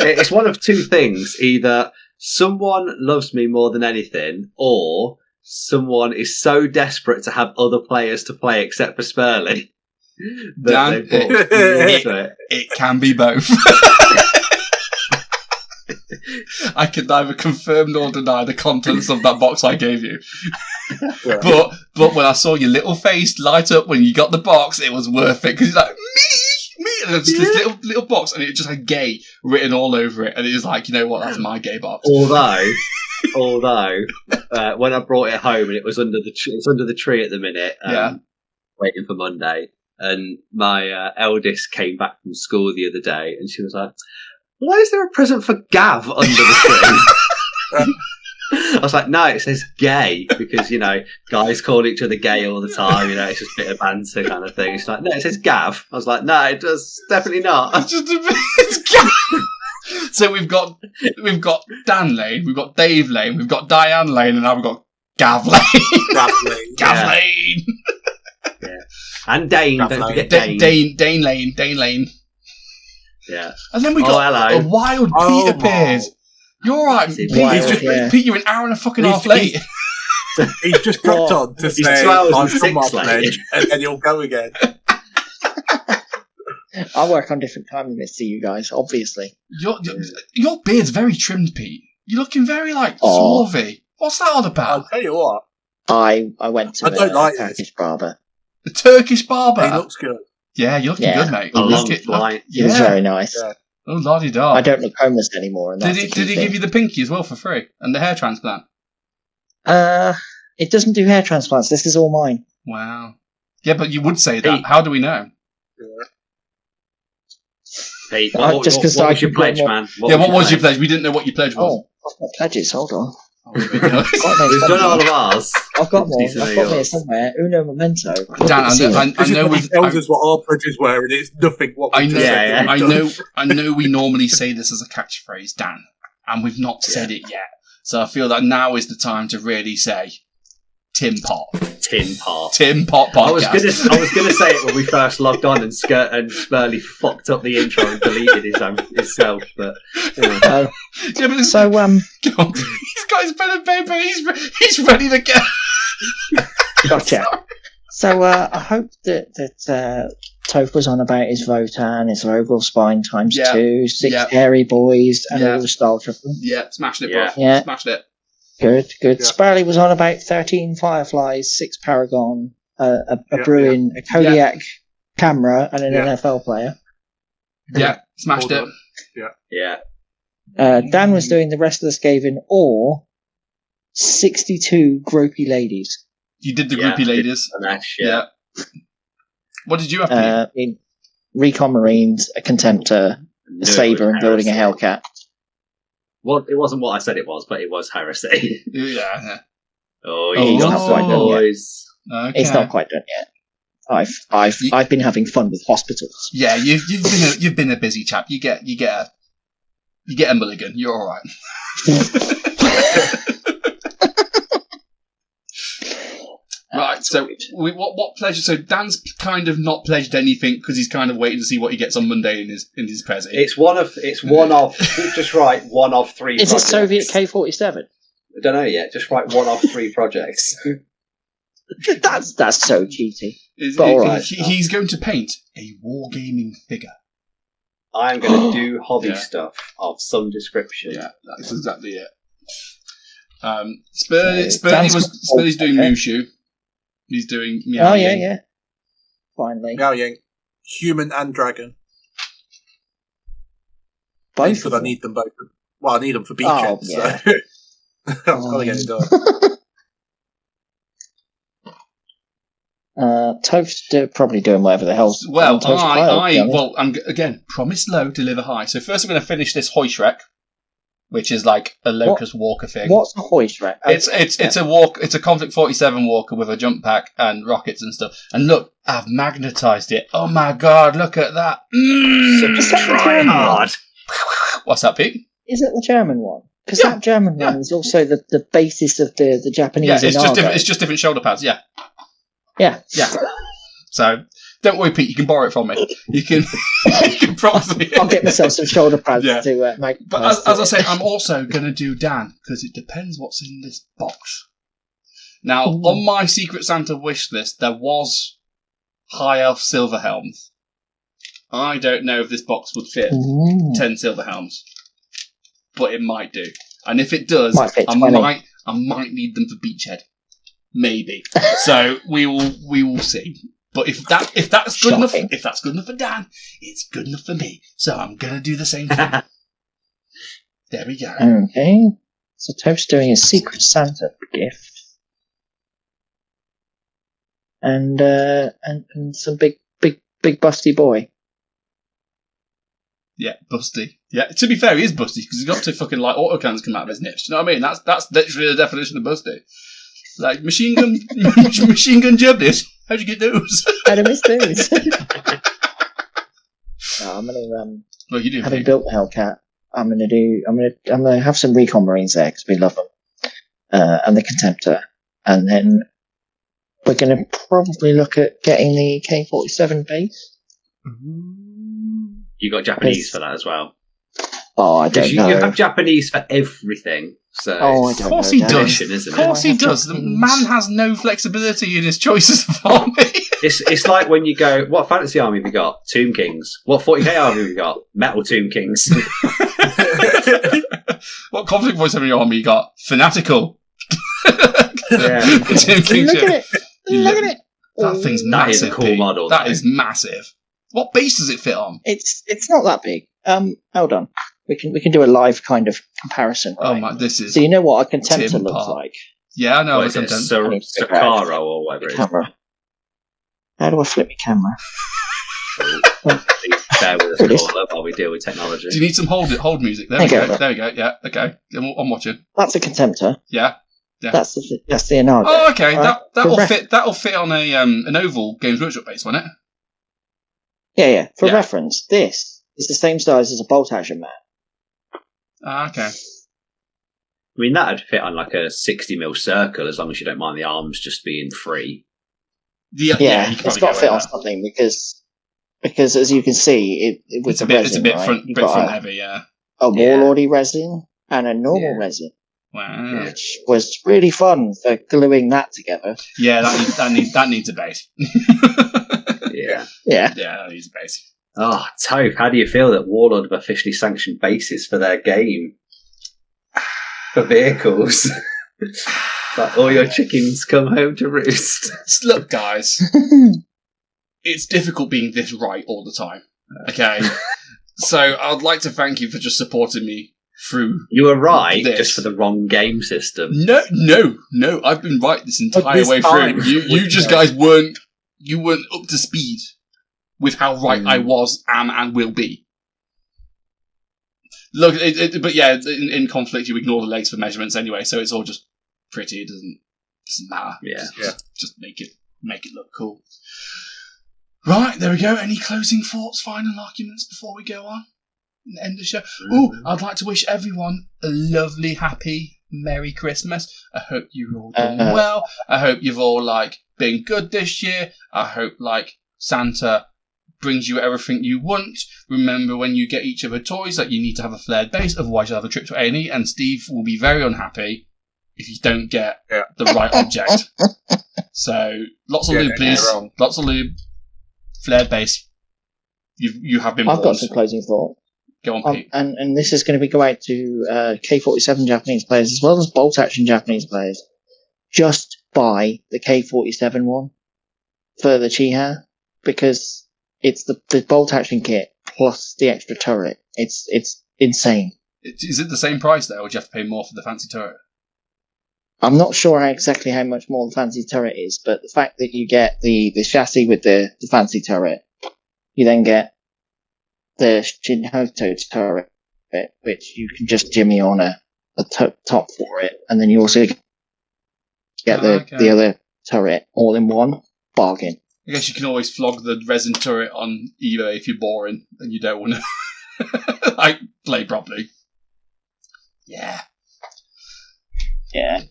It's one of two things. Either someone loves me more than anything, or someone is so desperate to have other players to play except for Spurlie that Dan, it can be both. I can neither confirm nor deny the contents of that box I gave you. Right. But when I saw your little face light up when you got the box, it was worth it, because it's like, me, and it was just this little box, and it just had gay written all over it, and it was like, you know what, that's my gay box. Although, when I brought it home and it was under the tree at the minute, waiting for Monday, and my eldest came back from school the other day, and she was like, why is there a present for Gav under the tree? I was like, no, it says gay, because, you know, guys call each other gay all the time, you know, it's just a bit of banter kind of thing. She's like, no, it says Gav. I was like, no, it does, definitely not. It's just a bit, it's Gav. So we've got Dan Lane, we've got Dave Lane, we've got Diane Lane, and now we've got Gav Lane. Gav Lane. Yeah. And Dane, Gav don't Lane. forget Dane. Dane Lane. Yeah. And then we got a wild Pete appears. You're alright, Pete. Pete, you're an hour and a fucking half late. He's just dropped on to He's say, 2 hours I'm and from 6 Martinez, late. and then you'll go again. I work on different time limits to you guys, obviously. Your beard's very trimmed, Pete. You're looking very, swarthy. What's that all about? I'll tell you what. I went to a Turkish barber. The Turkish barber? He looks good. Yeah, you're looking good, mate. He was very nice. Yeah. Oh, la-di-da. I don't look homeless anymore. And did he give you the pinky as well for free? And the hair transplant? It doesn't do hair transplants. This is all mine. Wow. Yeah, but you would say that. How do we know? Pete, what was your pledge, man? What was your pledge? We didn't know what your pledge was. Oh, I've got pledges. Hold on. We've done all of ours. I've got more. I've got me somewhere. Uno memento. Dan, I know we've tells us what our pledges were, and it's nothing. What we I know. We normally say this as a catchphrase, Dan, and we've not said it yet. So I feel that now is the time to really say, Tim Pot. Tin Pot. Tim Pot podcast. I was gonna say it when we first logged on, and Spurlie fucked up the intro and deleted himself. But so he's got his pen and paper. He's ready to go. Gotcha. So I hope that Toph was on about his Votan, his Vogel Spine ×2, 6 hairy boys, and all the style triple. Yeah, smashed it, bro. Yeah, smashed it. Good. Yeah. Spurlie was on about 13 Fireflies, 6 Paragon, a Bruin, a Kodiak camera, and an NFL player. Yeah, smashed it. Yeah. Dan was doing the rest of the Skaven, or 62 gropey ladies. You did the groupie ladies. Yeah. What did you have to do? In Recon Marines, a Contemptor, a Sabre, and building a Hellcat. Well, it wasn't what I said it was, but it was heresy. Yeah. Oh, he's not quite done yet. boys. Okay. It's not quite done yet. I've been having fun with hospitals. Yeah, you've been a busy chap. You get a mulligan. You're all right. Right, so what pleasure? So Dan's kind of not pledged anything because he's kind of waiting to see what he gets on Monday in his present. It's one of just write one of 3 Is projects. it Soviet K-47? I don't know yet. Just write one of 3 projects. That's so cheaty. All right. He's going to paint a wargaming figure. I'm going to do hobby stuff of some description. Yeah, that's exactly it. Spurlie's doing Mushu. He's doing Meow. Oh, yeah. Finally. Meow Ying. Human and dragon. Both. Because I need them both. Well, I need them for beacons. Oh, yeah. So I've got to get it done. Toph's probably doing whatever the hell's... Well, I'm again, promise low, deliver high. So first I'm going to finish this Hoishrek, which is like a Locust Walker thing. What's a Hoishrek? It's a walk. It's a Conflict 47 Walker with a jump pack and rockets and stuff. And look, I've magnetized it. Oh my god, look at that! Try hard. What's that, Pete? Is it the German one? Because that German one is also the basis of the Japanese. Yeah, it's just different shoulder pads. Yeah. Yeah. So don't worry, Pete. You can borrow it from me. You can probably. I'll get myself some shoulder pads to make. But as I say, I'm also going to do Dan because it depends what's in this box. Now, on my Secret Santa wish list, there was High Elf Silver Helms. I don't know if this box would fit 10 Silver Helms, but it might do. And if it does, I might need them for Beachhead, maybe. So we will see. But if that's good enough, if that's good enough for Dan, it's good enough for me. So I'm gonna do the same thing. There we go. Okay. So Toph's doing a Secret Santa gift. And some big busty boy. Yeah, busty. Yeah, to be fair, he is busty because he's got two fucking like autocannons come out of his nips. Do you know what I mean? That's literally the definition of busty. Like machine gun jab this. How'd you get those? How'd I miss those? I'm gonna well, you do. Having built the Hellcat, I'm gonna have some Recon Marines there because we love them, and the Contemptor, and then we're gonna probably look at getting the K-47 base. You got Japanese for that as well. Oh, I don't know. You have Japanese for everything. So I don't know. Of course he does. Isn't of course he does. The man has no flexibility in his choices of army. It's like when you go, what fantasy army have you got? Tomb Kings. What 40k army have you got? Metal Tomb Kings. What conflict voice have you army you got? Fanatical. Tomb Kings. Look at it. That thing's massive. That is a cool model. That is massive. What base does it fit on? It's not that big. Hold on. We can do a live kind of comparison. Right? Oh my! This is so you know what a Contemptor looks like. Yeah, I know what a Contemptor. Sakaro or whatever it is. How do I flip my camera? Bear with us all while we deal with technology. Do you need some hold music? There we go. There we go. Yeah. Okay. I'm watching. That's a Contemptor. Yeah. That's the Inaga. Oh, okay. Right? That'll fit on a an oval Games Workshop base, won't it? Yeah. For reference, this is the same size as a bolt action man. Okay. I mean, that'd fit on like a 60mm circle as long as you don't mind the arms just being free. Yeah, it's got to fit on something because as you can see, it's a bit front heavy. Yeah. A warlordy resin and a normal resin. Wow. Which was really fun for gluing that together. Yeah, that needs a base. Yeah, that needs a base. Oh, Toph, how do you feel that Warlord have officially sanctioned bases for their game? For vehicles? Like all your chickens come home to roost. Look, guys, it's difficult being this right all the time. Okay? So I'd like to thank you for just supporting me through. You were right, just for the wrong game system. No, I've been right this entire way through. You just guys weren't up to speed with how right I was, am, and will be. Look, but yeah, in conflict you ignore the legs for measurements anyway, so it's all just pretty. It doesn't matter. Yeah. Just make it look cool. Right, there we go. Any closing thoughts, final arguments before we go on and end the show? Ooh, I'd like to wish everyone a lovely, happy, Merry Christmas. I hope you're all doing well. I hope you've all been good this year. I hope Santa brings you everything you want. Remember, when you get each other toys, you need to have a flared base, otherwise you'll have a trip to A&E, and Steve will be very unhappy if you don't get the right object. So, lots of lube, please. Lots of lube. Flared base. You have been warned. I've got some closing thought. Go on, Pete. And this is going to go out to K-47 Japanese players as well as bolt action Japanese players. Just buy the K-47 one for the Chiha, because it's the bolt action kit plus the extra turret. It's insane. Is it the same price though, or do you have to pay more for the fancy turret? I'm not sure exactly how much more the fancy turret is, but the fact that you get the chassis with the fancy turret, you then get the Shinhoto turret, which you can just jimmy on a top for it, and then you also get the other turret all in one. Bargain. I guess you can always flog the resin turret on eBay if you're boring and you don't want to play properly. Yeah. Yeah.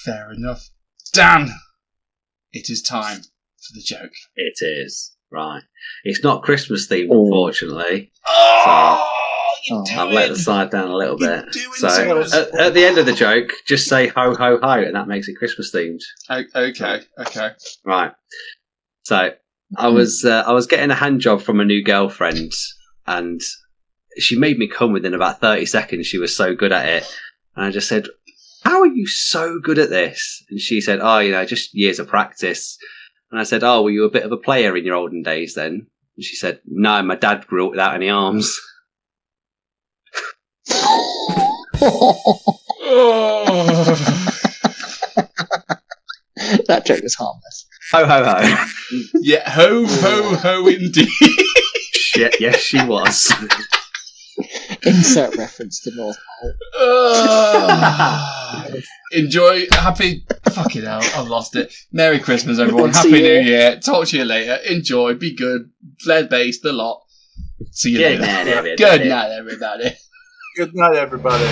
Fair enough. Dan, it is time for the joke. It is. Right. It's not Christmas themed, Oh. unfortunately. Oh, I've let the side down a little bit. doing So so at the end of the joke, just say ho ho ho, and that makes it Christmas themed. Okay. Right. So I was getting a hand job from a new girlfriend, and she made me come within about 30 seconds. She was so good at it, and I just said, "How are you so good at this?" And she said, "Oh, just years of practice." And I said, "Oh, were you a bit of a player in your olden days then?" And she said, "No, my dad grew up without any arms." That joke was harmless. Ho ho ho. Yeah, ho ho ho indeed. Shit, yes she was. Insert reference to North Pole. Enjoy. Happy. Fucking hell, I've lost it. Merry Christmas, everyone. See Happy you. New Year. Talk to you later. Enjoy. Be good. Flared base, the lot. See you Good later. night, everybody. Good night, everybody. Good night, everybody.